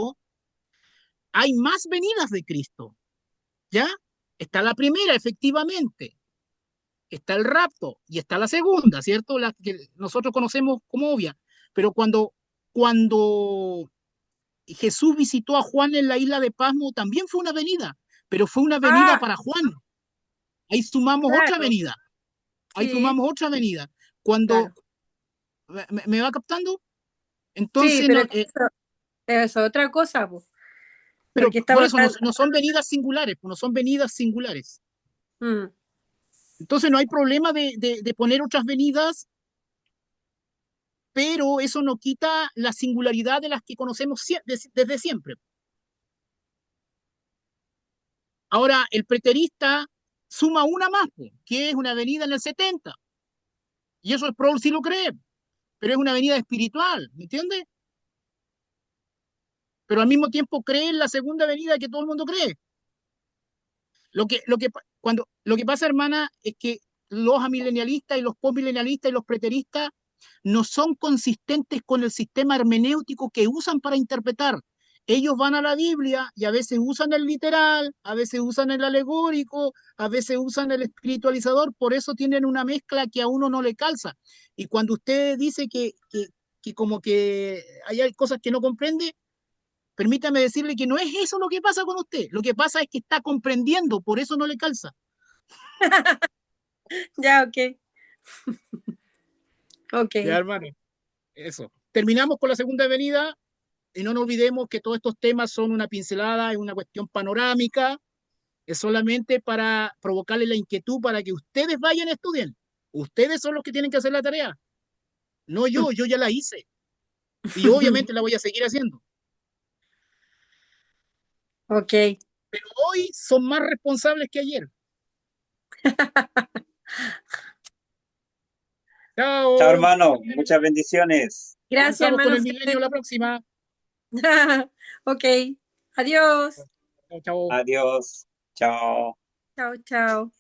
hay más venidas de Cristo, ¿ya? Está la primera, efectivamente, está el rapto y está la segunda, ¿cierto? La que nosotros conocemos como obvia. Pero cuando Jesús visitó a Juan en la isla de Pasmo, también fue una venida, pero fue una venida Ah, para Juan. Ahí sumamos otra claro, venida, ahí sí, sumamos otra venida. Cuando, claro. ¿me va captando? Sí, Entonces, pero no, eso es otra cosa, pues, pero porque por estamos eso hablando. no son venidas singulares, pues no son venidas singulares. Mm. Entonces no hay problema de poner otras venidas, pero eso no quita la singularidad de las que conocemos desde siempre. Ahora, el preterista suma una más, pues, que es una venida en el 70, y eso el Sproul sí lo cree, pero es una venida espiritual, ¿me entiendes? Pero al mismo tiempo cree en la segunda venida que todo el mundo cree. Lo que pasa, hermana, es que los amilenialistas y los postmilenialistas y los preteristas no son consistentes con el sistema hermenéutico que usan para interpretar. Ellos van a la Biblia y a veces usan el literal, a veces usan el alegórico, a veces usan el espiritualizador, por eso tienen una mezcla que a uno no le calza. Y cuando usted dice que como que hay cosas que no comprende, permítame decirle que no es eso lo que pasa con usted. Lo que pasa es que está comprendiendo, por eso no le calza. Ya, ok. Ok. Ya, hermano, eso. Terminamos con la segunda avenida y no nos olvidemos que todos estos temas son una pincelada, es una cuestión panorámica, es solamente para provocarle la inquietud para que ustedes vayan y estudien. Ustedes son los que tienen que hacer la tarea, no yo ya la hice y obviamente la voy a seguir haciendo. Ok. Hoy son más responsables que ayer. Chao, Chao. hermano. Muchas bendiciones. Gracias, Comenzamos con hermano el Fede. milenio la próxima. Ok. Adiós. Chao, chao. Adiós. Chao. Chao, chao.